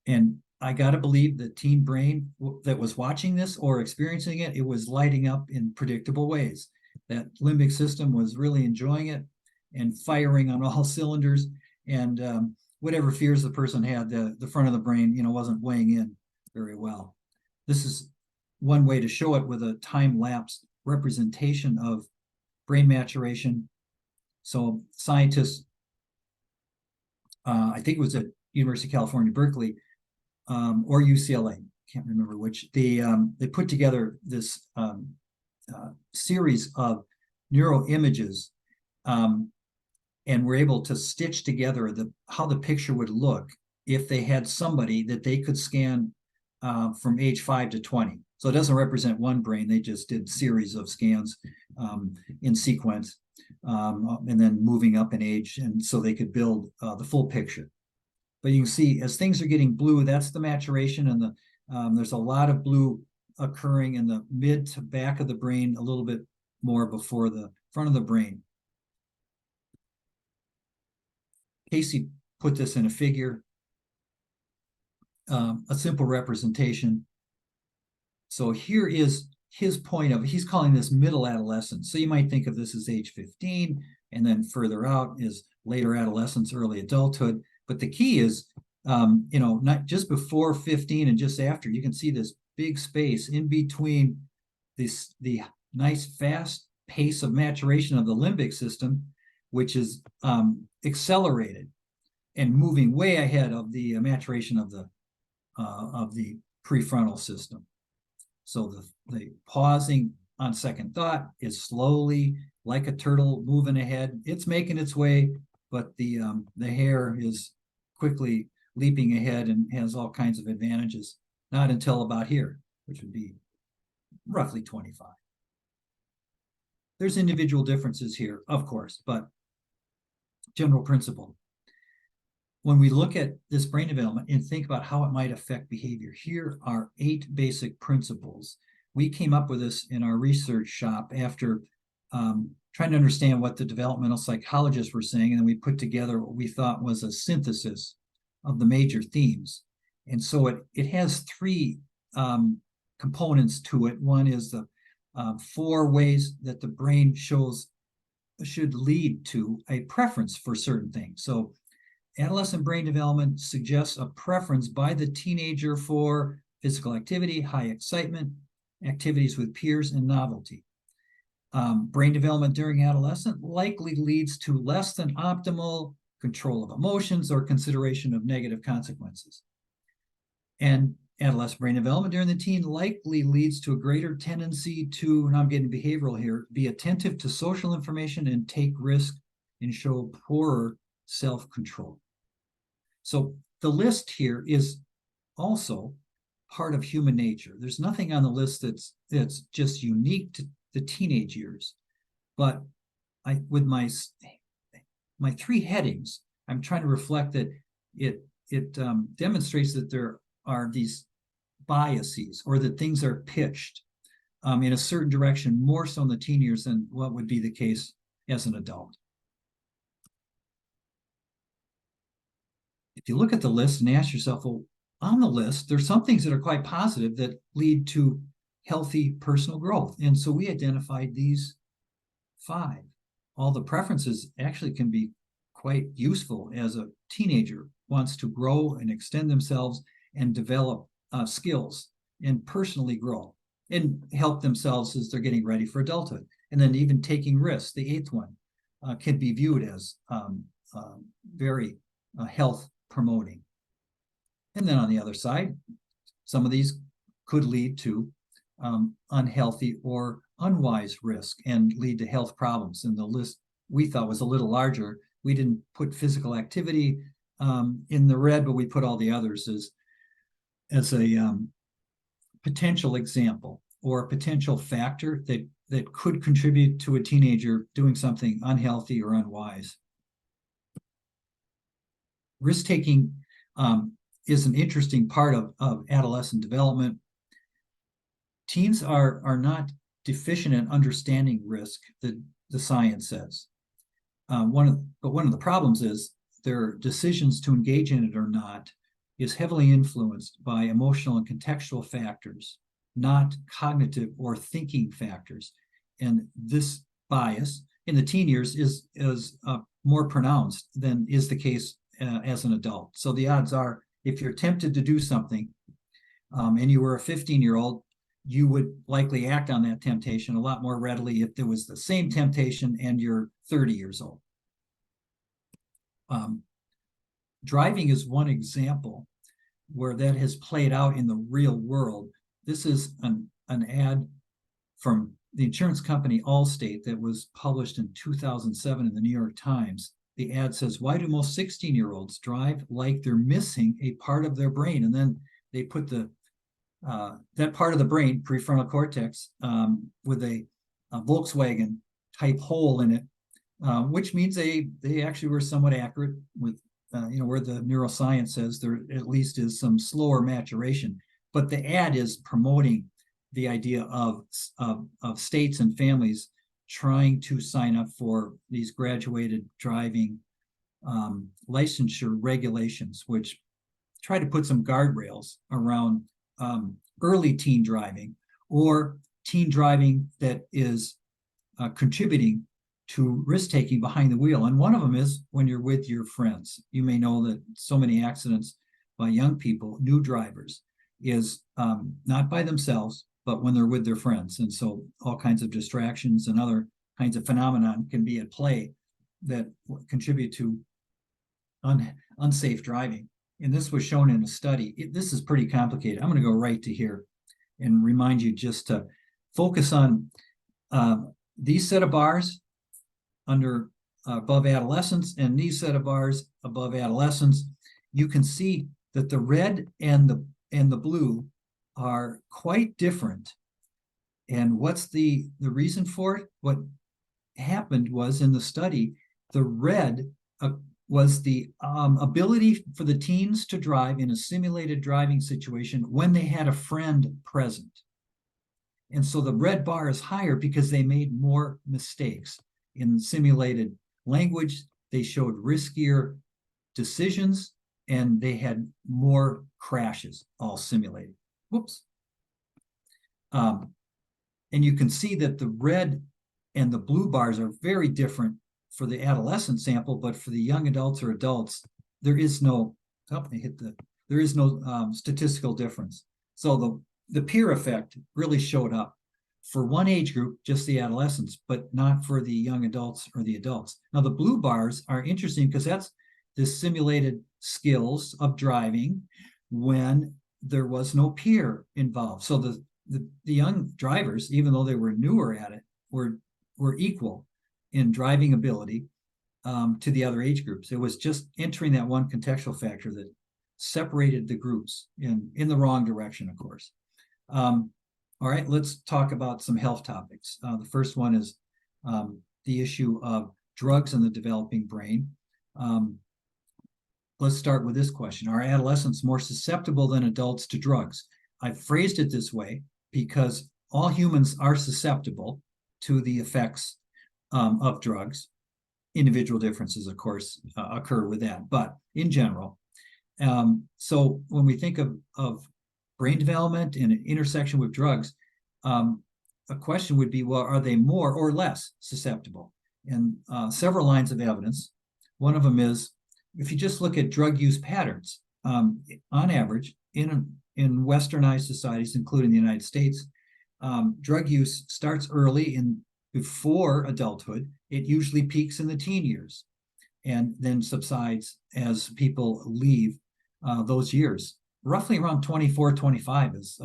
And I got to believe the teen brain that was watching this or experiencing it, it was lighting up in predictable ways. That limbic system was really enjoying it and firing on all cylinders. And whatever fears the person had, the front of the brain, wasn't weighing in very well. This is one way to show it with a time-lapse representation of brain maturation. So scientists, I think it was at University of California, Berkeley, or UCLA, can't remember which, they put together this series of neuroimages and were able to stitch together how the picture would look if they had somebody that they could scan from age 5 to 20. So it doesn't represent one brain. They just did series of scans in sequence, and then moving up in age, and so they could build the full picture. But you can see as things are getting blue, that's the maturation, and there's a lot of blue occurring in the mid to back of the brain, a little bit more before the front of the brain. Casey put this in a figure, a simple representation. So here is his point of, he's calling this middle adolescence. So you might think of this as age 15, and then further out is later adolescence, early adulthood. But the key is, not just before 15 and just after. You can see this big space in between the nice fast pace of maturation of the limbic system, which is accelerated and moving way ahead of the maturation of the prefrontal system. So the pausing on second thought is slowly, like a turtle moving ahead. It's making its way, but the hare is quickly leaping ahead and has all kinds of advantages. Not until about here, which would be roughly 25. There's individual differences here, of course, but general principle. When we look at this brain development and think about how it might affect behavior, here are 8 basic principles. We came up with this in our research shop after trying to understand what the developmental psychologists were saying, and then we put together what we thought was a synthesis of the major themes. And so it has 3 components to it. One is the 4 ways that the brain should lead to a preference for certain things. So adolescent brain development suggests a preference by the teenager for physical activity, high excitement, activities with peers, and novelty. Brain development during adolescence likely leads to less than optimal control of emotions or consideration of negative consequences. And adolescent brain development during the teen likely leads to a greater tendency to, and I'm getting behavioral here, be attentive to social information and take risk and show poorer self-control. So the list here is also part of human nature. There's nothing on the list that's just unique to the teenage years. But with my 3 headings, I'm trying to reflect that it demonstrates that there are these biases, or that things are pitched in a certain direction more so in the teen years than what would be the case as an adult. If you look at the list and ask yourself, well, on the list, there's some things that are quite positive that lead to healthy personal growth. And so we identified these 5. All the preferences actually can be quite useful as a teenager wants to grow and extend themselves and develop skills and personally grow and help themselves as they're getting ready for adulthood. And then even taking risks, the 8th one, can be viewed as very health promoting. And then on the other side, some of these could lead to unhealthy or unwise risk and lead to health problems. And the list we thought was a little larger. We didn't put physical activity in the red, but we put all the others as a potential example or a potential factor that could contribute to a teenager doing something unhealthy or unwise. Risk-taking is an interesting part of adolescent development. Teens are not deficient in understanding risk, the science says. One of the problems is their decisions to engage in it or not is heavily influenced by emotional and contextual factors, not cognitive or thinking factors. And this bias in the teen years is more pronounced than is the case as an adult. So the odds are, if you're tempted to do something and you were a 15-year-old, you would likely act on that temptation a lot more readily if there was the same temptation and you're 30 years old. Driving is one example where that has played out in the real world. This is an ad from the insurance company Allstate that was published in 2007 in the New York Times. The ad says, "Why do most 16-year-olds drive like they're missing a part of their brain?" And then they put that part of the brain, prefrontal cortex, with a Volkswagen type hole in it, which means they actually were somewhat accurate with where the neuroscience says there at least is some slower maturation. But the ad is promoting the idea of states and families trying to sign up for these graduated driving licensure regulations, which try to put some guardrails around early teen driving or teen driving that is contributing to risk taking behind the wheel. And one of them is when you're with your friends. You may know that so many accidents by young people, new drivers, is not by themselves, but when they're with their friends. And so all kinds of distractions and other kinds of phenomenon can be at play that contribute to unsafe driving. And this was shown in a study. This is pretty complicated. I'm going to go right to here and remind you just to focus on these set of bars under above adolescence and these set of bars above adolescence. You can see that the red and the blue are quite different. And what's the reason for it? What happened was in the study, the red was the ability for the teens to drive in a simulated driving situation when they had a friend present. And so the red bar is higher because they made more mistakes. In simulated language, they showed riskier decisions and they had more crashes, all simulated. Whoops. And you can see that the red and the blue bars are very different for the adolescent sample, but for the young adults or adults, there is no, there is no statistical difference. So the peer effect really showed up for one age group, just the adolescents, but not for the young adults or the adults. Now the blue bars are interesting because that's the simulated skills of driving when there was no peer involved. So the young drivers, even though they were newer at it, were equal in driving ability to the other age groups. It was just entering that one contextual factor that separated the groups in the wrong direction, of course. All right, let's talk about some health topics. The first one is the issue of drugs in the developing brain. Let's start with this question. Are adolescents more susceptible than adults to drugs? I've phrased it this way because all humans are susceptible to the effects of drugs. Individual differences, of course, occur with that, but in general. So when we think of brain development and an intersection with drugs, a question would be, well, are they more or less susceptible? And several lines of evidence. One of them is, if you just look at drug use patterns, on average, in westernized societies, including the United States, drug use starts early before adulthood. It usually peaks in the teen years and then subsides as people leave those years. Roughly around 24, 25 is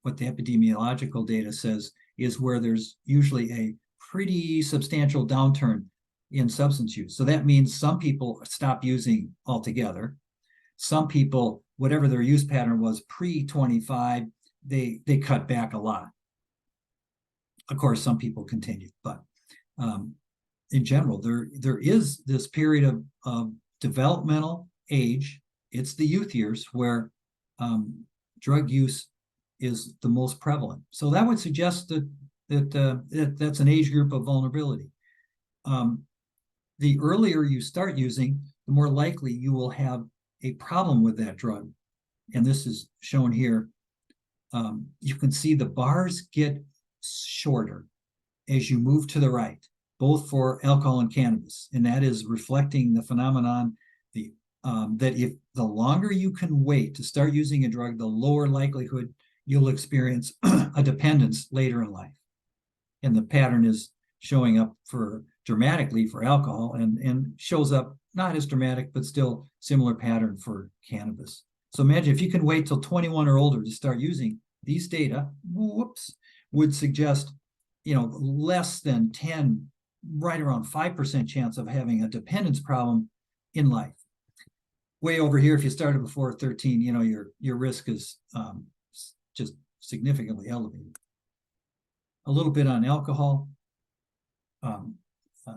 what the epidemiological data says is where there's usually a pretty substantial downturn in substance use. So that means some people stop using altogether. Some people, whatever their use pattern was pre-25, they cut back a lot. Of course, some people continue, but in general, there is this period of developmental age. It's the youth years where drug use is the most prevalent. So that would suggest that that's an age group of vulnerability. The earlier you start using, the more likely you will have a problem with that drug. And this is shown here. You can see the bars get shorter as you move to the right, both for alcohol and cannabis. And that is reflecting the phenomenon that if the longer you can wait to start using a drug, the lower likelihood you'll experience a dependence later in life. And the pattern is showing up dramatically for alcohol and shows up not as dramatic, but still similar pattern for cannabis. So imagine if you can wait till 21 or older to start using these data, would suggest, less than 10, right around 5% chance of having a dependence problem in life. Way over here, if you started before 13, your risk is just significantly elevated. A little bit on alcohol.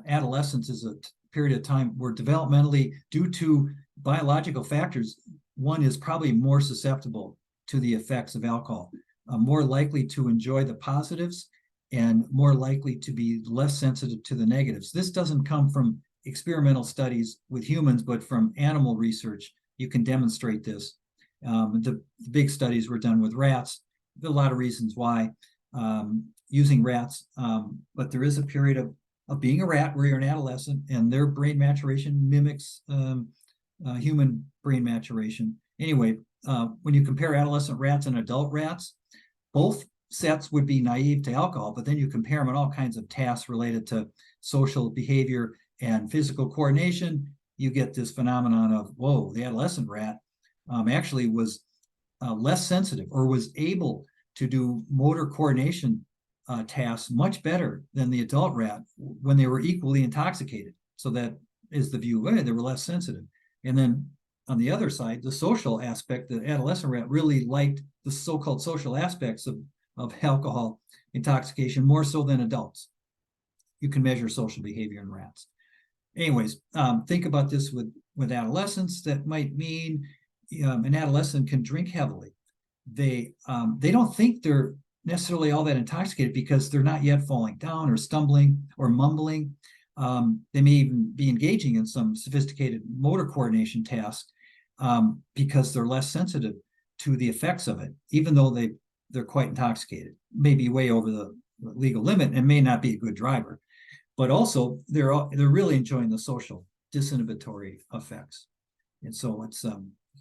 Adolescence is a period of time where developmentally, due to biological factors, one is probably more susceptible to the effects of alcohol. more likely to enjoy the positives and more likely to be less sensitive to the negatives. This doesn't come from experimental studies with humans, but from animal research. You can demonstrate this. The big studies were done with rats. There are a lot of reasons why using rats, but there is a period of being a rat where you're an adolescent and their brain maturation mimics human brain maturation. Anyway, when you compare adolescent rats and adult rats, both sets would be naive to alcohol, but then you compare them on all kinds of tasks related to social behavior and physical coordination. You get this phenomenon of, whoa, the adolescent rat actually was less sensitive or was able to do motor coordination tasks much better than the adult rat when they were equally intoxicated. So that is the view, they were less sensitive. And then on the other side, the social aspect, the adolescent rat really liked the so-called social aspects of alcohol intoxication more so than adults. You can measure social behavior in rats. Anyways, think about this with adolescents. That might mean an adolescent can drink heavily. They don't think they're necessarily all that intoxicated because they're not yet falling down or stumbling or mumbling. They may even be engaging in some sophisticated motor coordination tasks because they're less sensitive to the effects of it, even though they're quite intoxicated, maybe way over the legal limit and may not be a good driver. But also they're really enjoying the social disinhibitory effects. And so it's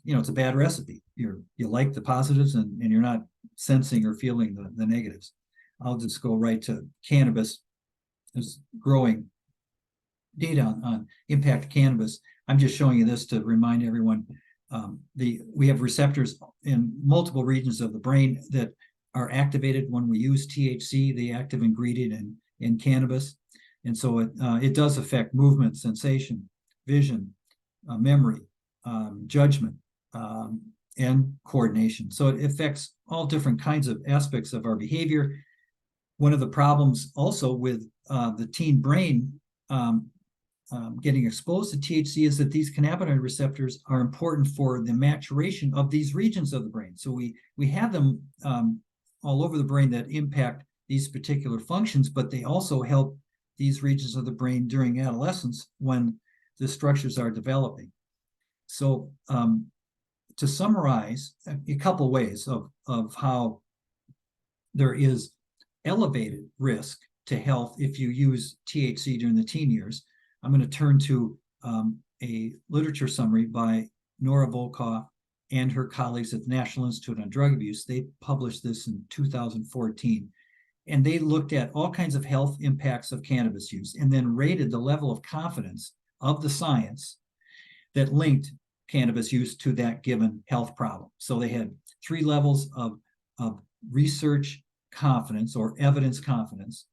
it's a bad recipe. You like the positives and you're not sensing or feeling the negatives. I'll just go right to cannabis. There's growing data on impact of cannabis. I'm just showing you this to remind everyone we have receptors in multiple regions of the brain that are activated when we use THC, the active ingredient in cannabis. And so it does affect movement, sensation, vision, memory, judgment, and coordination. So it affects all different kinds of aspects of our behavior. One of the problems also with the teen brain getting exposed to THC is that these cannabinoid receptors are important for the maturation of these regions of the brain. So we have them all over the brain that impact these particular functions, but they also help these regions of the brain during adolescence when the structures are developing. So to summarize a couple ways of how there is elevated risk to health if you use THC during the teen years, I'm going to turn to a literature summary by Nora Volkow and her colleagues at the National Institute on Drug Abuse. They published this in 2014. And they looked at all kinds of health impacts of cannabis use and then rated the level of confidence of the science that linked cannabis use to that given health problem. So they had 3 levels of research confidence or evidence confidence.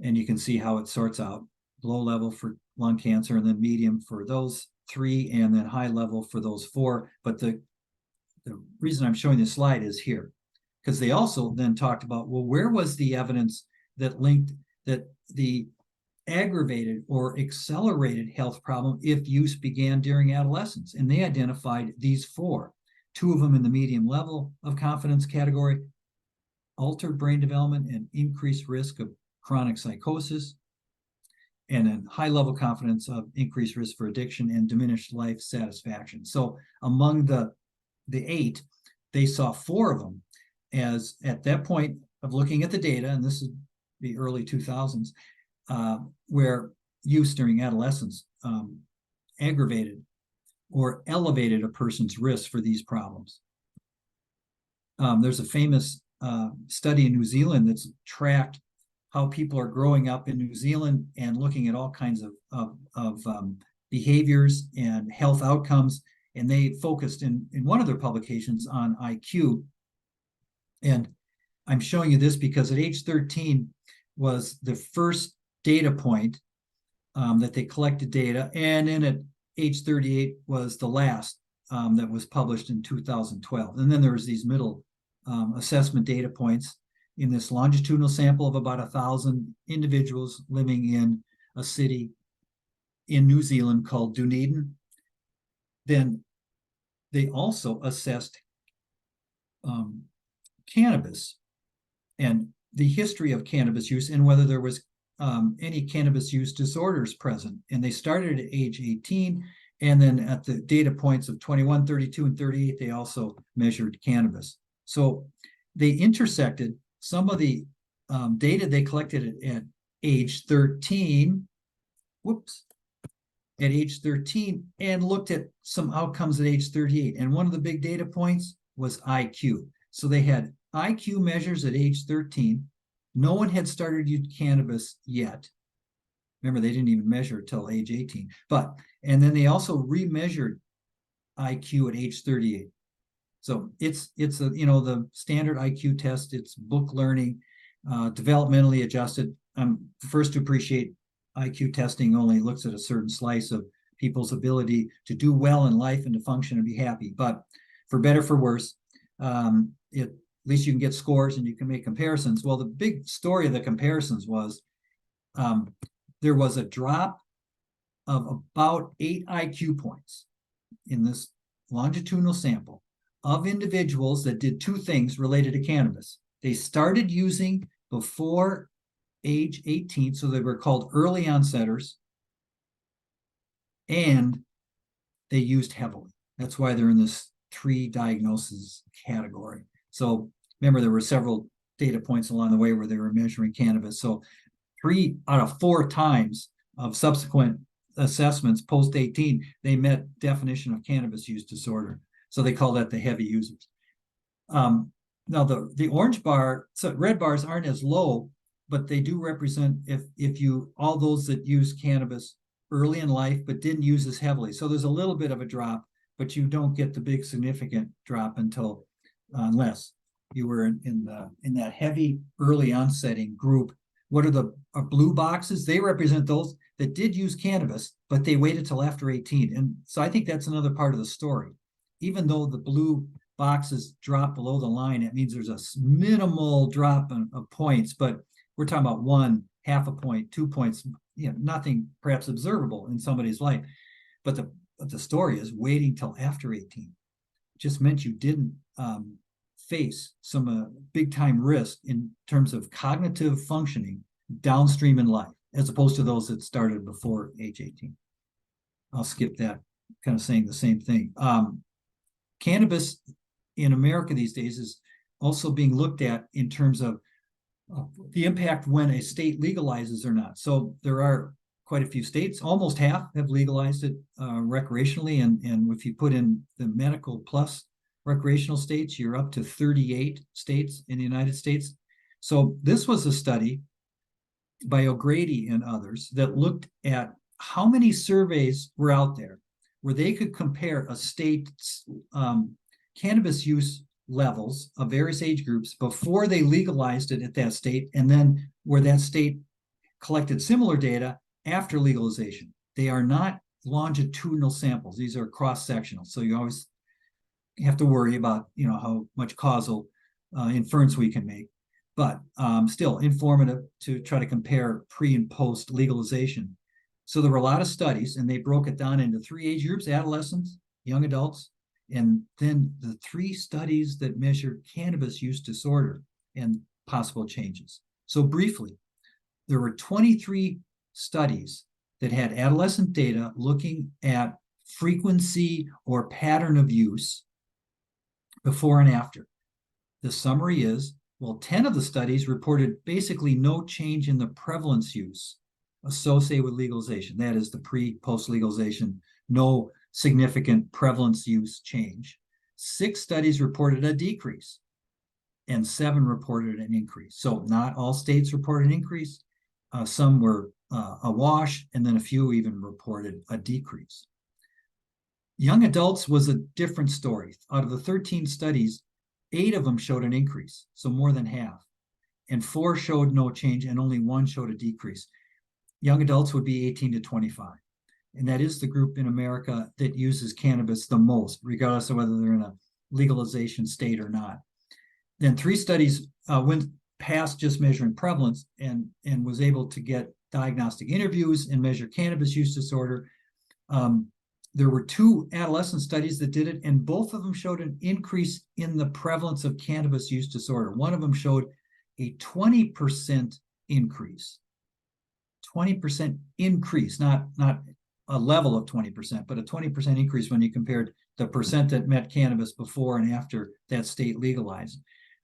And you can see how it sorts out: low level for lung cancer, and then medium for those 3, and then high level for those 4. But the reason I'm showing this slide is here, because they also then talked about, well, where was the evidence that linked that the aggravated or accelerated health problem if use began during adolescence? And they identified these 4, 2 of them in the medium level of confidence category: altered brain development and increased risk of chronic psychosis, and then high level confidence of increased risk for addiction and diminished life satisfaction. So among the 8, they saw 4 of them as, at that point of looking at the data, and this is the early 2000s, where use during adolescence aggravated or elevated a person's risk for these problems. There's a famous study in New Zealand that's tracked how people are growing up in New Zealand and looking at all kinds of behaviors and health outcomes. And they focused in one of their publications on IQ. And I'm showing you this because at age 13 was the first data point that they collected data. And then at age 38 was the last that was published in 2012. And then there was these middle assessment data points in this longitudinal sample of about 1,000 individuals living in a city in New Zealand called Dunedin. Then they also assessed cannabis and the history of cannabis use and whether there was any cannabis use disorders present. And they started at age 18, and then at the data points of 21, 32, and 38, they also measured cannabis. So they intersected some of the data they collected at age 13, at age 13, and looked at some outcomes at age 38. And one of the big data points was IQ. So they had IQ measures at age 13. No one had started using cannabis yet. Remember, they didn't even measure until age 18. And then they also remeasured IQ at age 38. So it's a, the standard IQ test. It's book learning, developmentally adjusted. I'm first to appreciate IQ testing only looks at a certain slice of people's ability to do well in life and to function and be happy. But for better, for worse, at least you can get scores and you can make comparisons. Well, the big story of the comparisons was there was a drop of about 8 IQ points in this longitudinal sample of individuals that did two things related to cannabis. They started using before age 18, so they were called early onsetters, and they used heavily. That's why they're in this 3 diagnoses category. So remember, there were several data points along the way where they were measuring cannabis. So 3 out of 4 times of subsequent assessments post-18, they met definition of cannabis use disorder. So they call that the heavy users. Now the orange bar, so red bars aren't as low, but they do represent if you, all those that use cannabis early in life but didn't use as heavily. So there's a little bit of a drop, but you don't get the big significant drop until unless you were in that heavy early onsetting group. What are the blue boxes? They represent those that did use cannabis, but they waited till after 18. And so I think that's another part of the story. Even though the blue boxes drop below the line, it means there's a minimal drop of points, but we're talking about 1, half a point, 2 points, nothing perhaps observable in somebody's life. But the story is waiting till after 18. It just meant you didn't face some big time risk in terms of cognitive functioning downstream in life, as opposed to those that started before age 18. I'll skip that, kind of saying the same thing. Cannabis in America these days is also being looked at in terms of the impact when a state legalizes or not. So there are quite a few states, almost half have legalized it recreationally. And if you put in the medical plus recreational states, you're up to 38 states in the United States. So this was a study by O'Grady and others that looked at how many surveys were out there where they could compare a state's cannabis use levels of various age groups before they legalized it at that state, and then where that state collected similar data after legalization. They are not longitudinal samples. These are cross-sectional. So you always have to worry about, how much causal inference we can make, but still informative to try to compare pre and post legalization. So there were a lot of studies, and they broke it down into 3 age groups: adolescents, young adults, and then the 3 studies that measured cannabis use disorder and possible changes. So briefly, there were 23 studies that had adolescent data looking at frequency or pattern of use before and after. The summary is, 10 of the studies reported basically no change in the prevalence use associated with legalization. That is the pre-post legalization, no significant prevalence use change. 6 studies reported a decrease and 7 reported an increase. So not all states reported an increase. Some were a wash, and then a few even reported a decrease. Young adults was a different story. Out of the 13 studies, 8 of them showed an increase, so more than half, and 4 showed no change, and only 1 showed a decrease. Young adults would be 18 to 25. And that is the group in America that uses cannabis the most, regardless of whether they're in a legalization state or not. Then 3 studies went past just measuring prevalence and was able to get diagnostic interviews and measure cannabis use disorder. There were 2 adolescent studies that did it, and both of them showed an increase in the prevalence of cannabis use disorder. One of them showed a 20% increase. 20% increase, not a level of 20%, but a 20% increase when you compared the percent that met cannabis before and after that state legalized.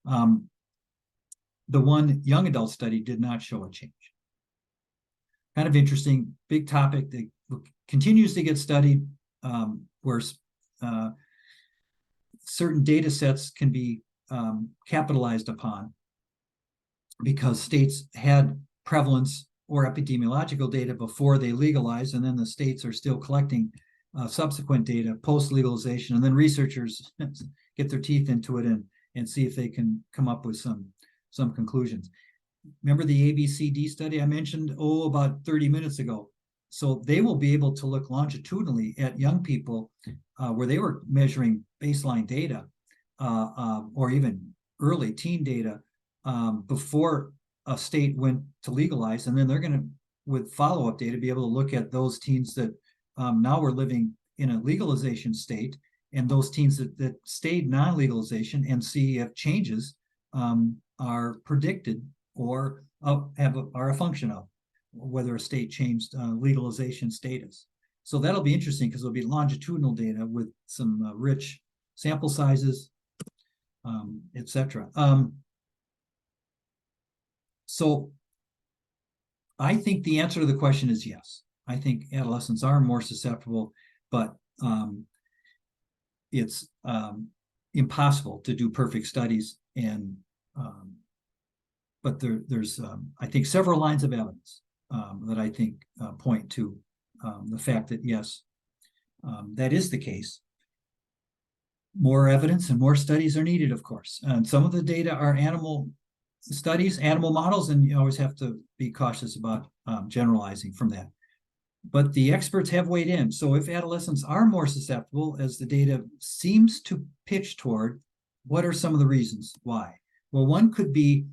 The one young adult study did not show a change. Kind of interesting, big topic that continues to get studied, where certain data sets can be capitalized upon because states had prevalence or epidemiological data before they legalized, and then the states are still collecting subsequent data post-legalization, and then researchers get their teeth into it and see if they can come up with some conclusions. Remember the ABCD study I mentioned, about 30 minutes ago? So they will be able to look longitudinally at young people where they were measuring baseline data or even early teen data before a state went to legalize, and then they're going to, with follow-up data, be able to look at those teens that now were living in a legalization state and those teens that stayed non-legalization, and see if changes are predicted or are a function of whether a state changed legalization status. So that'll be interesting because it'll be longitudinal data with some rich sample sizes, etc. So I think the answer to the question is yes. I think adolescents are more susceptible, but it's impossible to do perfect studies. And but there's I think several lines of evidence that I think point to the fact that yes, that is the case. More evidence and more studies are needed, of course. And some of the data are animal studies, animal models, and you always have to be cautious about generalizing from that. But the experts have weighed in. So if adolescents are more susceptible, as the data seems to pitch toward, what are some of the reasons why? Well, one could be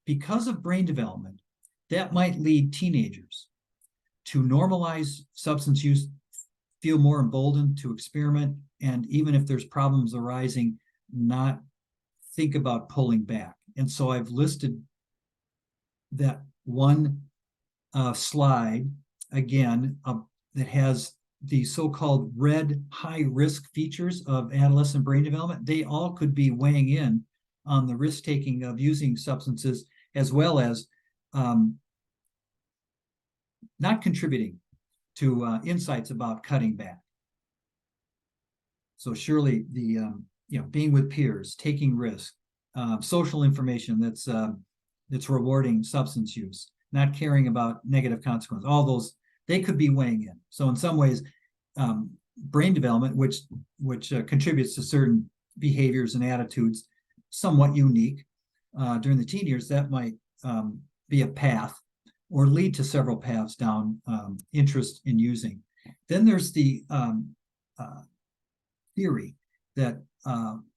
because of brain development, that might lead teenagers to normalize substance use, feel more emboldened to experiment, and even if there's problems arising, not think about pulling back. And so I've listed that one slide again that has the so-called red high risk features of adolescent brain development. They all could be weighing in on the risk taking of using substances, as well as not contributing to insights about cutting back. So surely the being with peers, taking risks, social information that's rewarding substance use, not caring about negative consequences, all those, they could be weighing in. So in some ways, brain development, which contributes to certain behaviors and attitudes, somewhat unique during the teen years, that might be a path or lead to several paths down interest in using. Then there's the theory that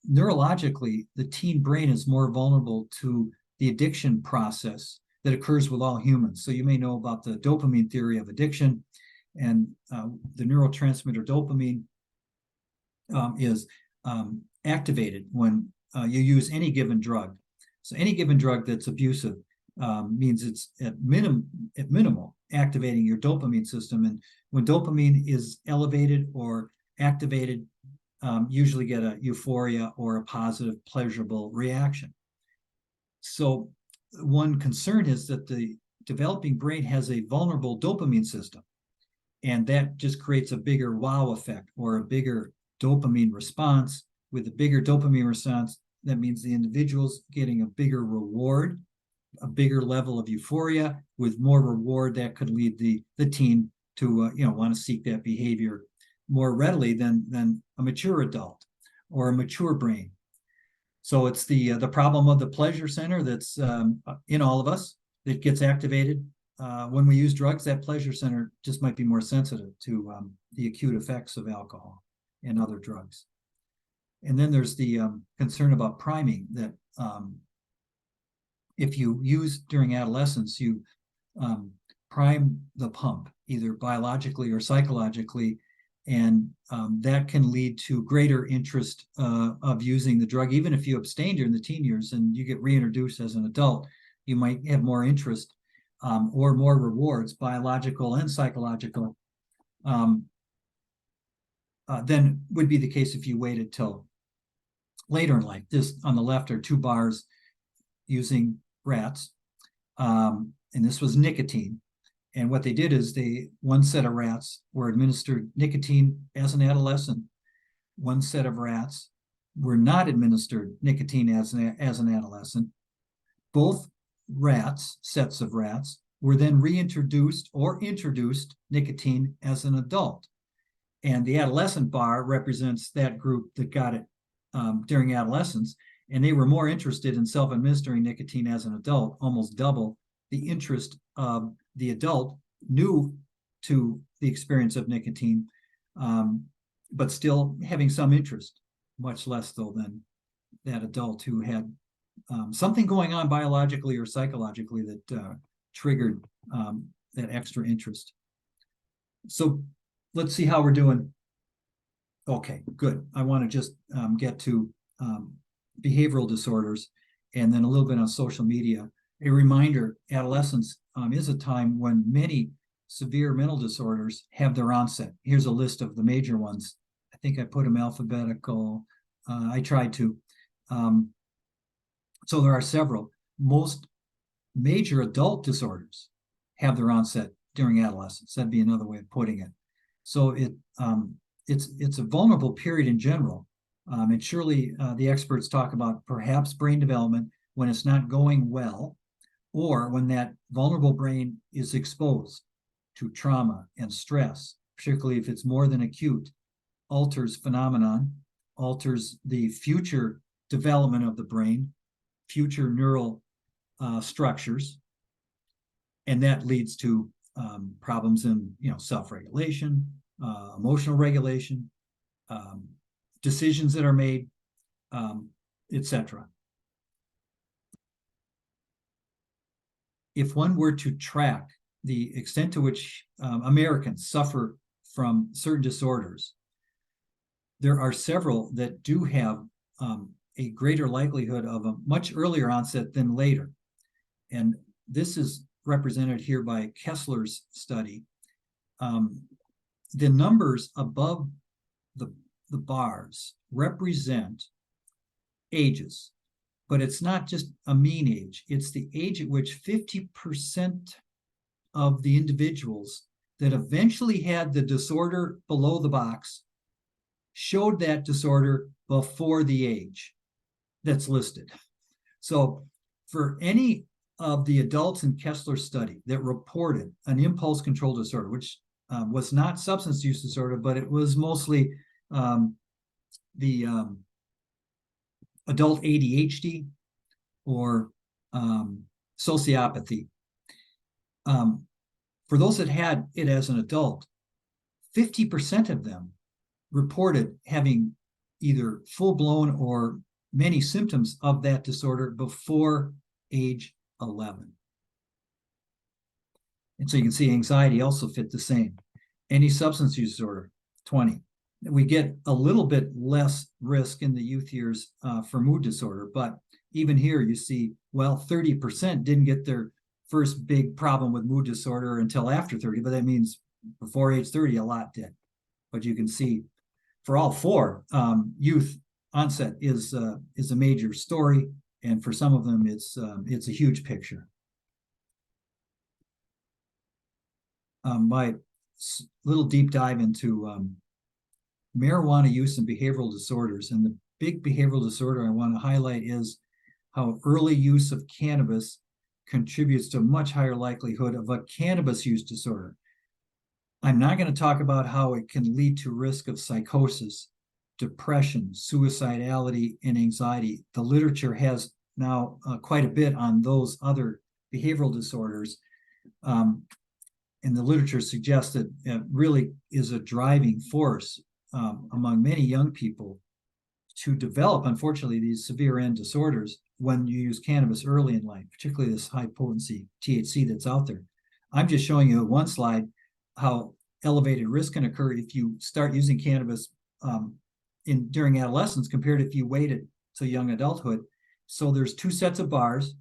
neurologically, the teen brain is more vulnerable to the addiction process that occurs with all humans. So you may know about the dopamine theory of addiction, and the neurotransmitter dopamine is activated when you use any given drug. So any given drug that's abusive means it's at minimal activating your dopamine system. And when dopamine is elevated or activated, usually get a euphoria or a positive, pleasurable reaction. So one concern is that the developing brain has a vulnerable dopamine system, and that just creates a bigger wow effect or a bigger dopamine response. With a bigger dopamine response, that means the individual's getting a bigger reward, a bigger level of euphoria. With more reward, that could lead the teen to want to seek that behavior more readily than a mature adult or a mature brain. So it's the problem of the pleasure center that's in all of us that gets activated when we use drugs. That pleasure center just might be more sensitive to the acute effects of alcohol and other drugs. And then there's the concern about priming, that if you use during adolescence, you prime the pump, either biologically or psychologically, And that can lead to greater interest of using the drug. Even if you abstain during the teen years and you get reintroduced as an adult, you might have more interest or more rewards, biological and psychological, than would be the case if you waited till later in life. This on the left are 2 bars using rats, and this was nicotine. And what they did is one set of rats were administered nicotine as an adolescent. One set of rats were not administered nicotine as an adolescent. Both sets of rats, were then reintroduced or introduced nicotine as an adult. And the adolescent bar represents that group that got it during adolescence, and they were more interested in self-administering nicotine as an adult, almost double the interest of the adult new to the experience of nicotine, but still having some interest, much less though than that adult who had something going on biologically or psychologically that triggered that extra interest. So let's see how we're doing. Okay, good. I want to just get to behavioral disorders and then a little bit on social media. A reminder, adolescence is a time when many severe mental disorders have their onset. Here's a list of the major ones. I think I put them alphabetical. I tried to. So there are several. Most major adult disorders have their onset during adolescence. That'd be another way of putting it. So it's a vulnerable period in general. And surely the experts talk about perhaps brain development when it's not going well, or when that vulnerable brain is exposed to trauma and stress, particularly if it's more than acute, alters phenomenon, alters the future development of the brain, future neural structures, and that leads to problems in self-regulation, emotional regulation, decisions that are made, etc. If one were to track the extent to which Americans suffer from certain disorders, there are several that do have a greater likelihood of a much earlier onset than later. And this is represented here by Kessler's study. The numbers above the bars represent ages, but it's not just a mean age. It's the age at which 50% of the individuals that eventually had the disorder below the box showed that disorder before the age that's listed. So for any of the adults in Kessler's study that reported an impulse control disorder, which was not substance use disorder, but it was mostly the adult ADHD or sociopathy. For those that had it as an adult, 50% of them reported having either full-blown or many symptoms of that disorder before age 11. And so you can see anxiety also fit the same. Any substance use disorder, 20. We get a little bit less risk in the youth years for mood disorder, but even here you see, well, 30% didn't get their first big problem with mood disorder until after 30, but that means before age 30, a lot did. But you can see for all four, youth onset is a major story, and for some of them, it's a huge picture. My little deep dive into marijuana use and behavioral disorders, and the big behavioral disorder I want to highlight is how early use of cannabis contributes to a much higher likelihood of a cannabis use disorder. I'm not going to talk about how it can lead to risk of psychosis, depression, suicidality, and anxiety. The literature has now quite a bit on those other behavioral disorders. And the literature suggests that it really is a driving force among many young people to develop, unfortunately, these severe end disorders when you use cannabis early in life, particularly this high potency THC that's out there. I'm just showing you one slide how elevated risk can occur if you start using cannabis during adolescence compared to if you waited to young adulthood. So there's two sets of bars.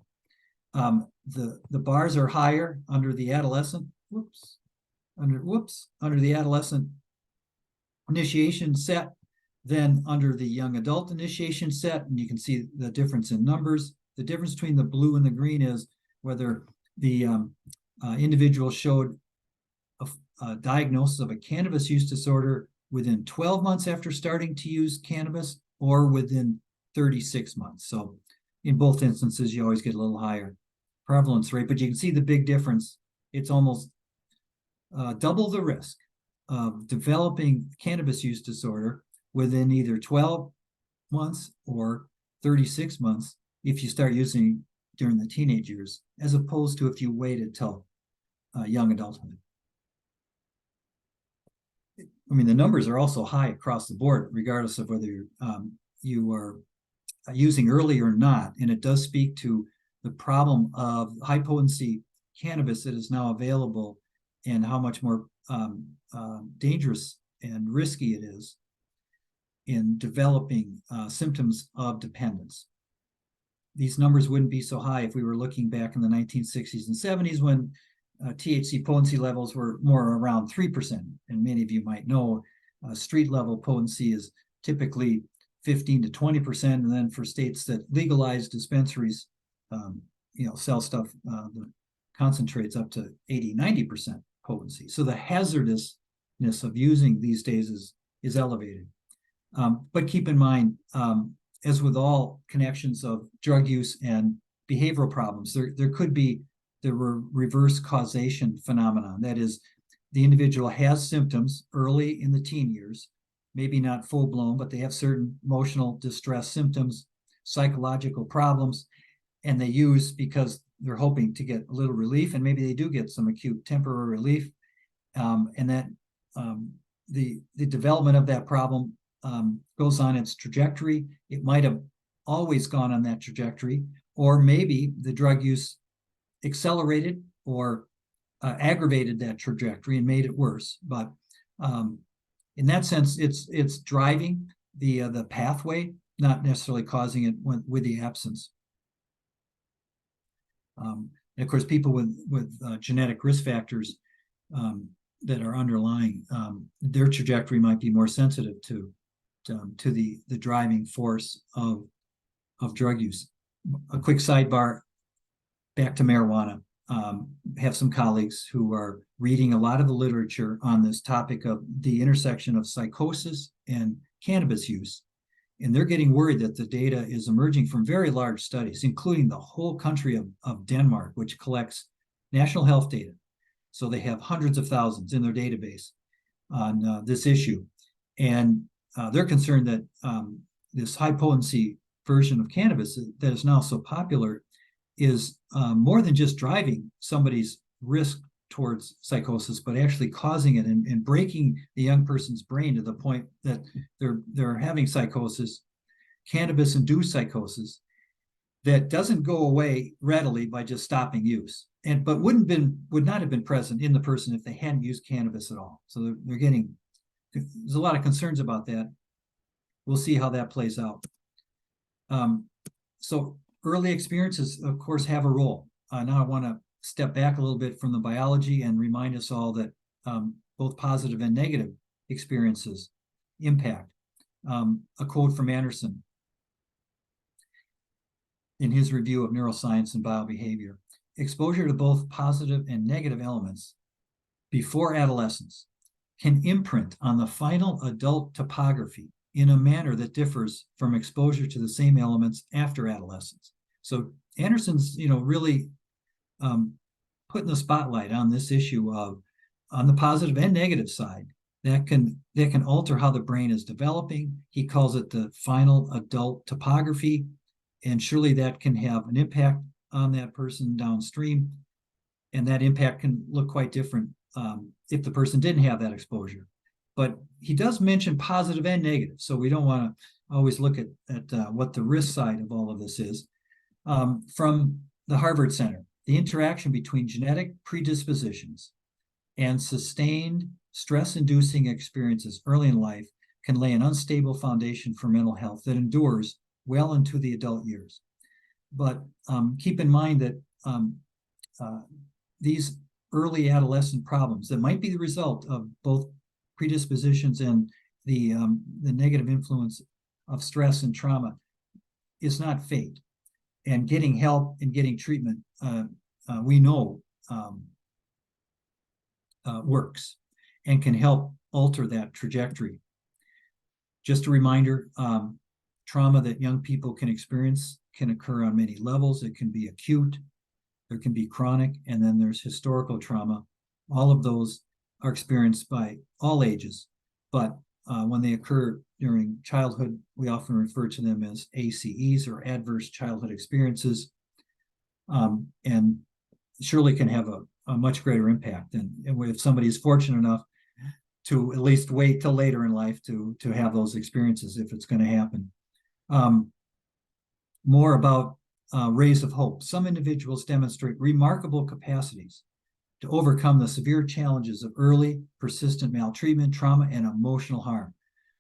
The bars are higher under the adolescent, under the adolescent initiation set than under the young adult initiation set. And you can see the difference in numbers. The difference between the blue and the green is whether the individual showed a diagnosis of a cannabis use disorder within 12 months after starting to use cannabis or within 36 months. So in both instances, you always get a little higher prevalence rate, but you can see the big difference. It's almost double the risk of developing cannabis use disorder within either 12 months or 36 months if you start using during the teenage years, as opposed to if you waited till young adulthood. I mean, the numbers are also high across the board, regardless of whether you are using early or not. And it does speak to the problem of high potency cannabis that is now available and how much more dangerous and risky it is in developing symptoms of dependence. These numbers wouldn't be so high if we were looking back in the 1960s and 70s when THC potency levels were more around 3%. And many of you might know street level potency is typically 15 to 20%. And then for states that legalize dispensaries, sell stuff, the concentrates up to 80, 90% potency. So the hazardousness of using these days is elevated. But keep in mind, as with all connections of drug use and behavioral problems, there could be the reverse causation phenomenon. That is, the individual has symptoms early in the teen years, maybe not full blown, but they have certain emotional distress symptoms, psychological problems, and they use because they're hoping to get a little relief, and maybe they do get some acute temporary relief, and that the development of that problem goes on its trajectory. It might have always gone on that trajectory, or maybe the drug use accelerated or aggravated that trajectory and made it worse. But in that sense, it's driving the pathway, not necessarily causing it with the absence. And of course, people with genetic risk factors that are underlying, their trajectory might be more sensitive to the driving force of drug use. A quick sidebar, back to marijuana. Have some colleagues who are reading a lot of the literature on this topic of the intersection of psychosis and cannabis use. And they're getting worried that the data is emerging from very large studies, including the whole country of Denmark, which collects national health data. So they have hundreds of thousands in their database on this issue. And they're concerned that this high potency version of cannabis that is now so popular is more than just driving somebody's risk towards psychosis, but actually causing it and breaking the young person's brain to the point that they're having psychosis, cannabis-induced psychosis, that doesn't go away readily by just stopping use, but would not have been present in the person if they hadn't used cannabis at all. So there's a lot of concerns about that. We'll see how that plays out. So early experiences, of course, have a role. Now I want to step back a little bit from the biology and remind us all that both positive and negative experiences impact. A quote from Anderson in his review of neuroscience and biobehavior: exposure to both positive and negative elements before adolescence can imprint on the final adult topography in a manner that differs from exposure to the same elements after adolescence. So Anderson's, really putting the spotlight on this issue of, on the positive and negative side, that can alter how the brain is developing. He calls it the final adult topography, and surely that can have an impact on that person downstream, and that impact can look quite different if the person didn't have that exposure. But he does mention positive and negative, so we don't want to always look at what the risk side of all of this is. From the Harvard Center, the interaction between genetic predispositions and sustained stress-inducing experiences early in life can lay an unstable foundation for mental health that endures well into the adult years. But keep in mind that these early adolescent problems that might be the result of both predispositions and the negative influence of stress and trauma is not fate. And getting help and getting treatment, we know works and can help alter that trajectory. Just a reminder, trauma that young people can experience can occur on many levels. It can be acute, there can be chronic, and then there's historical trauma. All of those are experienced by all ages, but when they occur during childhood, we often refer to them as ACEs, or adverse childhood experiences, and surely can have a much greater impact. And if somebody is fortunate enough to at least wait till later in life to have those experiences, if it's going to happen. More about rays of hope. Some individuals demonstrate remarkable capacities to overcome the severe challenges of early, persistent maltreatment, trauma, and emotional harm.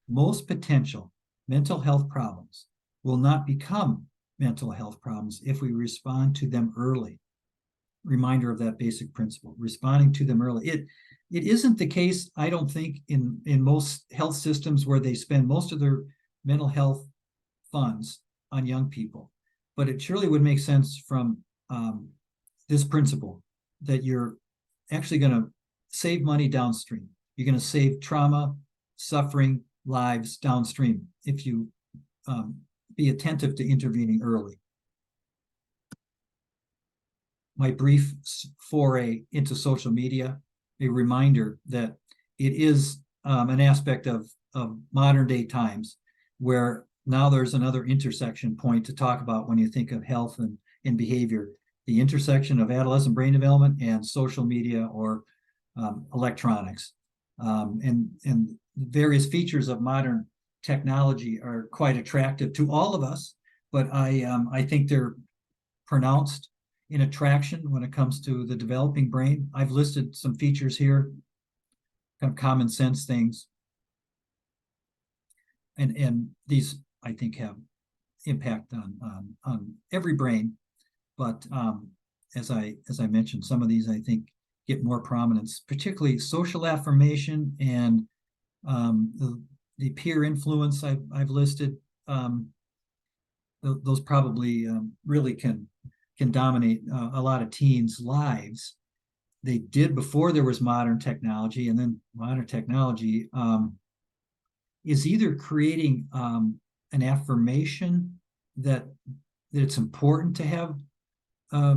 Most potential mental health problems will not become mental health problems if we respond to them early. Reminder of that basic principle, responding to them early. It isn't the case, I don't think, in most health systems where they spend most of their mental health funds on young people. But it surely would make sense from this principle that you're actually going to save money downstream. You're going to save trauma, suffering, lives downstream if you be attentive to intervening early. My brief foray into social media, a reminder that it is an aspect of modern day times where now there's another intersection point to talk about when you think of health and behavior, the intersection of adolescent brain development and social media or electronics. And various features of modern technology are quite attractive to all of us, but I think they're pronounced in attraction when it comes to the developing brain. I've listed some features here, kind of common sense things. And these, I think, have impact on every brain. But as I mentioned, some of these, I think, get more prominence, particularly social affirmation and the peer influence I've listed. Those probably really can dominate a lot of teens' lives. They did before there was modern technology, and then modern technology is either creating an affirmation that it's important to have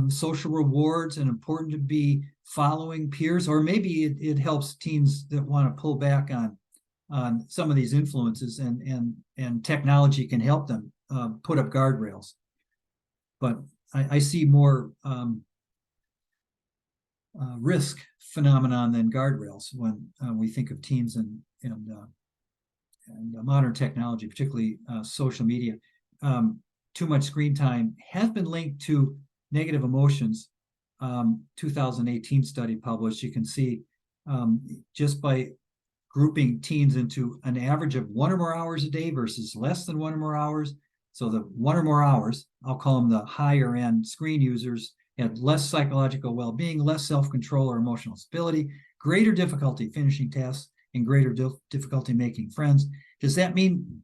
social rewards and important to be following peers, or maybe it helps teens that want to pull back on some of these influences, and technology can help them put up guardrails. But I see more risk phenomenon than guardrails when we think of teens and modern technology, particularly social media. Too much screen time has been linked to negative emotions. 2018 study published, you can see just by grouping teens into an average of 1 or more hours a day versus less than 1 or more hours. So the 1 or more hours, I'll call them the higher end screen users, had less psychological well-being, less self-control or emotional stability, greater difficulty finishing tasks, and greater difficulty making friends. Does that mean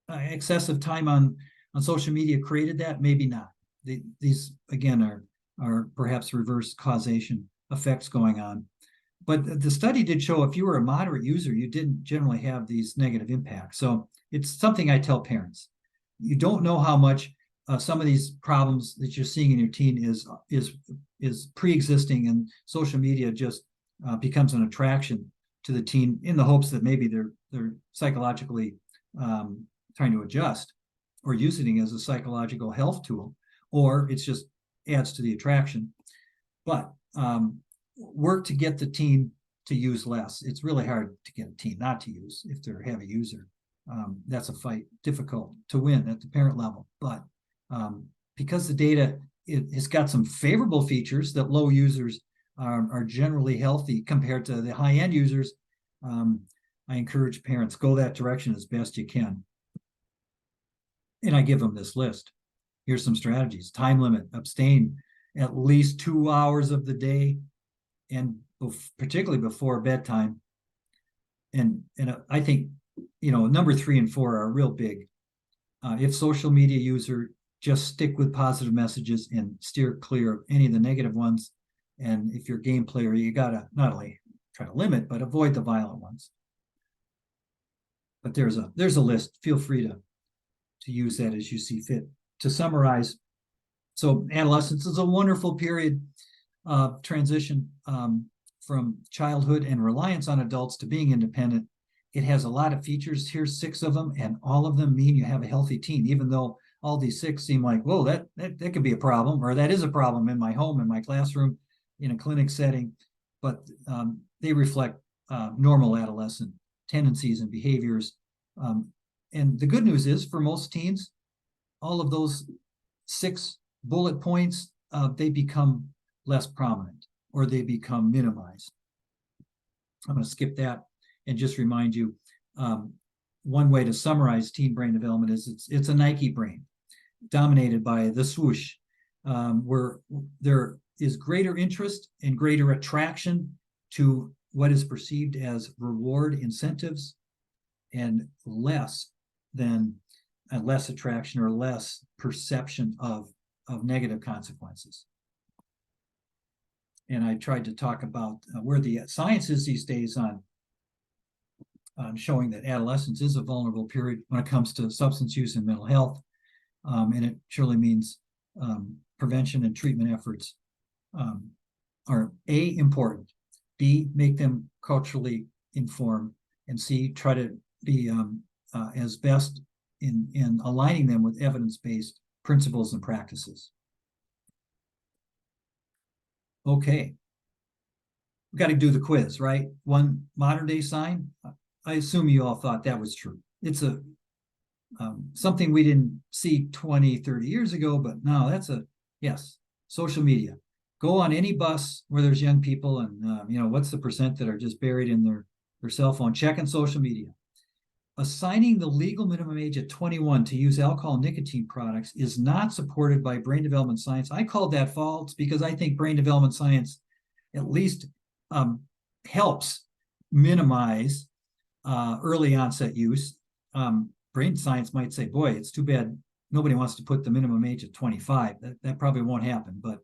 excessive time on social media created that? Maybe not. These, again, are perhaps reverse causation effects going on. But the study did show if you were a moderate user, you didn't generally have these negative impacts. So it's something I tell parents. You don't know how much some of these problems that you're seeing in your teen is pre-existing, and social media just becomes an attraction to the teen in the hopes that maybe they're psychologically trying to adjust or using it as a psychological health tool, or it's just adds to the attraction. But work to get the teen to use less. It's really hard to get a teen not to use if they're a heavy user. That's a fight, difficult to win at the parent level. But because the data it's got some favorable features that low users are generally healthy compared to the high-end users, I encourage parents, go that direction as best you can. And I give them this list. Here's some strategies. Time limit, abstain at least 2 hours of the day, and particularly before bedtime. And I think, number 3 and 4 are real big. If social media user, just stick with positive messages and steer clear of any of the negative ones. And if you're a game player, you gotta not only try to limit, but avoid the violent ones. But there's a list. Feel free to use that as you see fit. To summarize, so adolescence is a wonderful period of transition from childhood and reliance on adults to being independent. It has a lot of features. Here's 6 of them, and all of them mean you have a healthy teen, even though all these 6 seem like, whoa, that could be a problem, or that is a problem in my home, in my classroom, in a clinic setting. But they reflect normal adolescent tendencies and behaviors. And the good news is, for most teens, all of those 6 bullet points, they become less prominent, or they become minimized. I'm going to skip that and just remind you, one way to summarize teen brain development is it's a Nike brain dominated by the swoosh, where there is greater interest and greater attraction to what is perceived as reward incentives, and less attraction or less perception of negative consequences. And I tried to talk about where the science is these days on showing that adolescence is a vulnerable period when it comes to substance use and mental health. And it surely means prevention and treatment efforts are A, important, B, make them culturally informed, and C, try to be as best in aligning them with evidence-based principles and practices. Okay, we got to do the quiz, right? One modern day sign. I assume you all thought that was true. It's a something we didn't see 20, 30 years ago, but now that's yes, social media. Go on any bus where there's young people, and what's the percent that are just buried in their cell phone checking social media. Assigning the legal minimum age at 21 to use alcohol and nicotine products is not supported by brain development science. I called that false because I think brain development science at least helps minimize early onset use. Brain science might say, boy, it's too bad nobody wants to put the minimum age at 25. That probably won't happen, but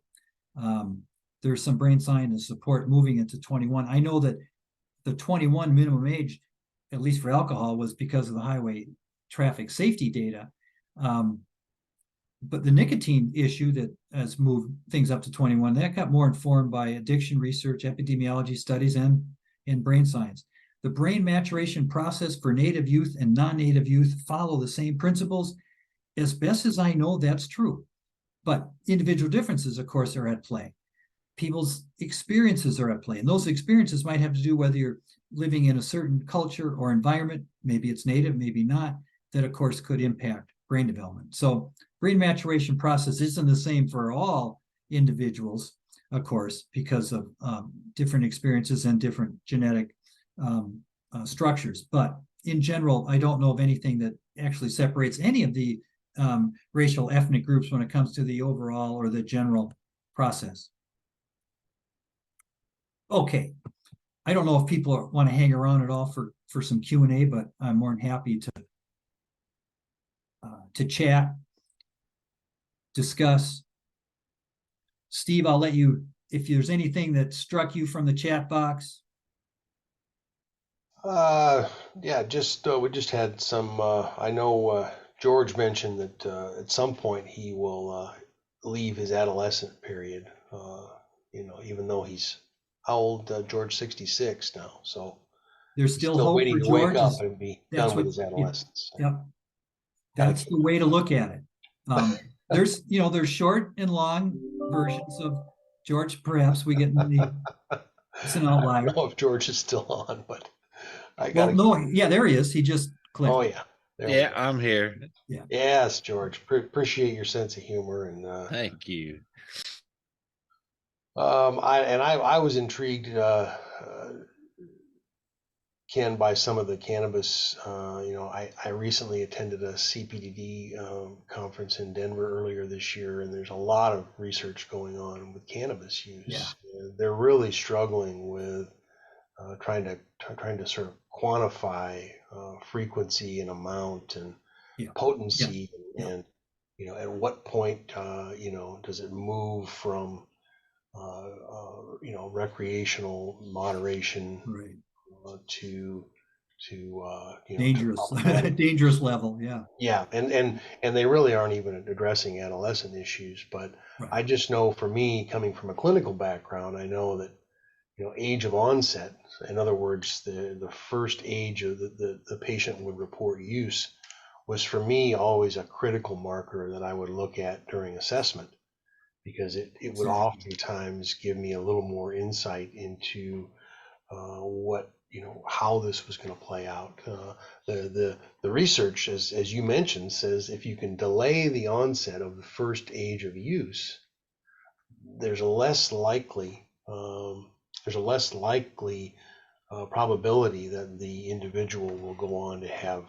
there's some brain science support moving it to 21. I know that the 21 minimum age, at least for alcohol, was because of the highway traffic safety data. But the nicotine issue that has moved things up to 21, that got more informed by addiction research, epidemiology studies, and brain science. The brain maturation process for native youth and non-native youth follow the same principles. As best as I know, that's true. But individual differences, of course, are at play. People's experiences are at play. And those experiences might have to do whether you're living in a certain culture or environment, maybe it's native, maybe not, that of course could impact brain development. So brain maturation process isn't the same for all individuals, of course, because of different experiences and different genetic structures. But in general, I don't know of anything that actually separates any of the racial ethnic groups when it comes to the overall or the general process. Okay. I don't know if people want to hang around at all for some Q&A, but I'm more than happy to chat, discuss. Steve, I'll let you, if there's anything that struck you from the chat box. Yeah, we just had some. I know George mentioned that at some point he will leave his adolescent period. Even though he's how old? George 66 now, so there's still hope waiting for to George. wake up and be done with his adolescence. Yep, that's the way to look at it. There's short and long versions of George. Perhaps we get it's an outlier. I don't know if George is still on, but there he is. He just clicked. Oh yeah. Yeah, I'm here. Yeah. Yes, George. Appreciate your sense of humor and thank you. I was intrigued Ken, by some of the cannabis. I recently attended a CPDD conference in Denver earlier this year, and there's a lot of research going on with cannabis use. Yeah. They're really struggling with trying to sort of quantify frequency and amount and potency, and at what point does it move from recreational moderation to dangerous problematic. dangerous level. Yeah, and they really aren't even addressing adolescent issues. But I just know, for me, coming from a clinical background, I know that age of onset, in other words, the first age of the patient would report use, was for me always a critical marker that I would look at during assessment, because it would oftentimes give me a little more insight into how this was going to play out. The research, as you mentioned, says if you can delay the onset of the first age of use, there's a less likely probability that the individual will go on to have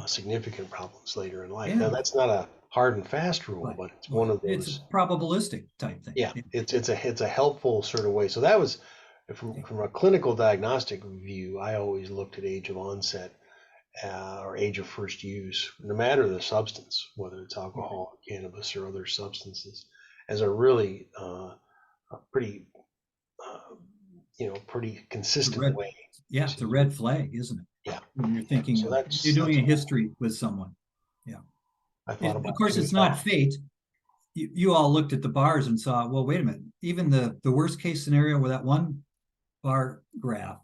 significant problems later in life. Now, that's not a hard and fast rule, but it's one of those. It's a probabilistic type thing. Yeah, it's a helpful sort of way. So that was from a clinical diagnostic view. I always looked at age of onset or age of first use, no matter the substance, whether it's alcohol, cannabis, or other substances, as a really pretty consistent way. Yeah, it's a red flag, isn't it? Yeah. When you're thinking, you're doing a history with someone. Yeah. Of course, it's not fate. You all looked at the bars and saw, well, wait a minute, even the worst case scenario with that one bar graph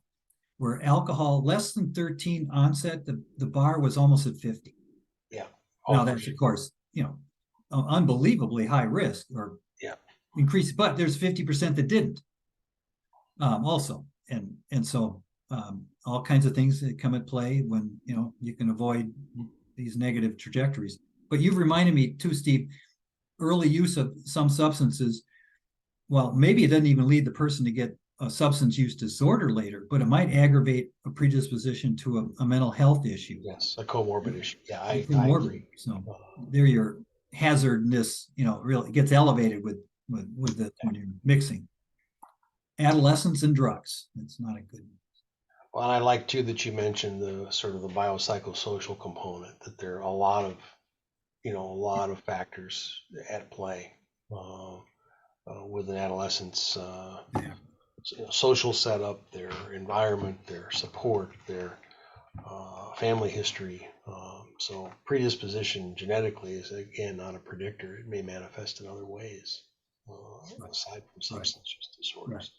where alcohol less than 13 onset, the bar was almost at 50. Yeah. Now that's, of course, unbelievably high risk or increased, but there's 50% that didn't also. And so all kinds of things that come at play when, you can avoid these negative trajectories. But you've reminded me too, Steve, early use of some substances, well, maybe it doesn't even lead the person to get a substance use disorder later, but it might aggravate a predisposition to a mental health issue. Yes, a comorbid issue. Yeah, I agree. So there your hazardness, really gets elevated with the when you're mixing. Adolescence and drugs. It's not a good. Well, and I like too that you mentioned the sort of the biopsychosocial component, that there are a lot of factors at play with an adolescent's social setup, their environment, their support, their family history. So predisposition genetically is, again, not a predictor. It may manifest in other ways aside from substance use disorders.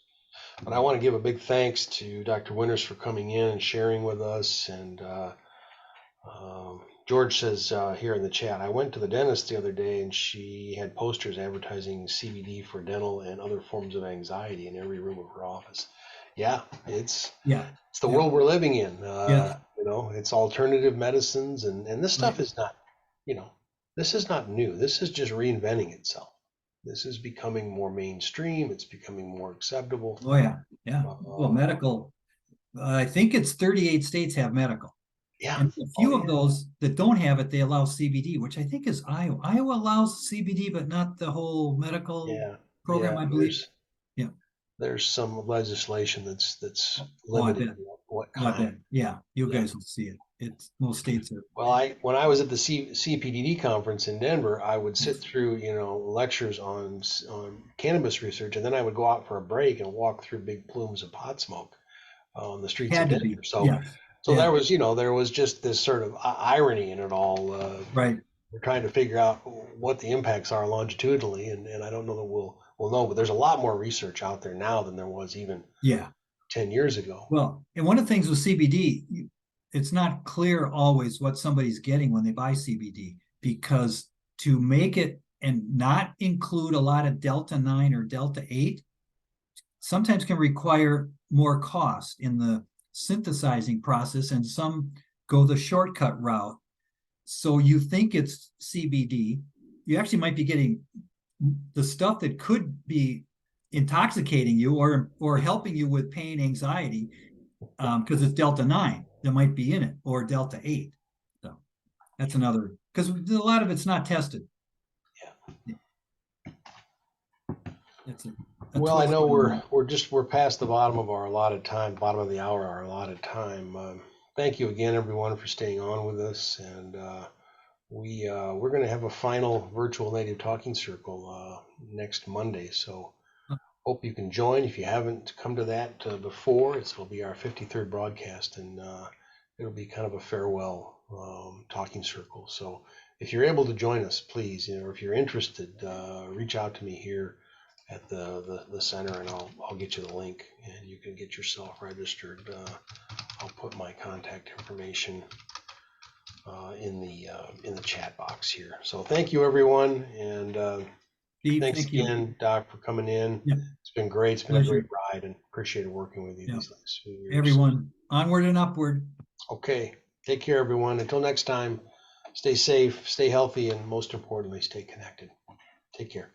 But I want to give a big thanks to Dr. Winters for coming in and sharing with us. And George says here in the chat, I went to the dentist the other day and she had posters advertising CBD for dental and other forms of anxiety in every room of her office. Yeah, it's the world we're living in. It's alternative medicines, and this stuff is not, this is not new. This is just reinventing itself. This is becoming more mainstream. It's becoming more acceptable. Oh yeah. Well, medical, I think it's 38 states have medical. Yeah. And a few of those that don't have it, they allow CBD, which I think is Iowa. Iowa allows CBD, but not the whole medical program, I believe. There's some legislation that's limited what kind. Yeah, you guys will see it. It's most states are. Well, when I was at the CPDD conference in Denver, I would sit through lectures on cannabis research, and then I would go out for a break and walk through big plumes of pot smoke on the streets of Denver. There was there was just this sort of irony in it all. We're trying to figure out what the impacts are longitudinally, and I don't know that we'll know, but there's a lot more research out there now than there was even 10 years ago. Well, and one of the things with CBD, it's not clear always what somebody's getting when they buy CBD, because to make it and not include a lot of Delta 9 or Delta 8 sometimes can require more cost in the synthesizing process, and some go the shortcut route. So you think it's CBD, you actually might be getting the stuff that could be intoxicating you or helping you with pain, anxiety, because it's Delta 9 that might be in it, or Delta 8. So that's another, because a lot of it's not tested. Yeah. That's Well, I know we're past the bottom of our allotted time, bottom of the hour, our allotted time. Thank you again, everyone, for staying on with us, and we're going to have a final virtual native talking circle next Monday. So hope you can join. If you haven't come to that before, it'll be our 53rd broadcast, and it'll be kind of a farewell talking circle. So if you're able to join us, please, or if you're interested, reach out to me here at the center, and I'll get you the link, and you can get yourself registered. I'll put my contact information in the chat box here. So thank you, everyone, and Steve, thanks thank you. again, Doc, for coming in. Yeah. It's been great. It's been Pleasure. a great ride, and appreciated working with you these last few years. Everyone, onward and upward. Okay, take care, everyone. Until next time, stay safe, stay healthy, and most importantly, stay connected. Take care.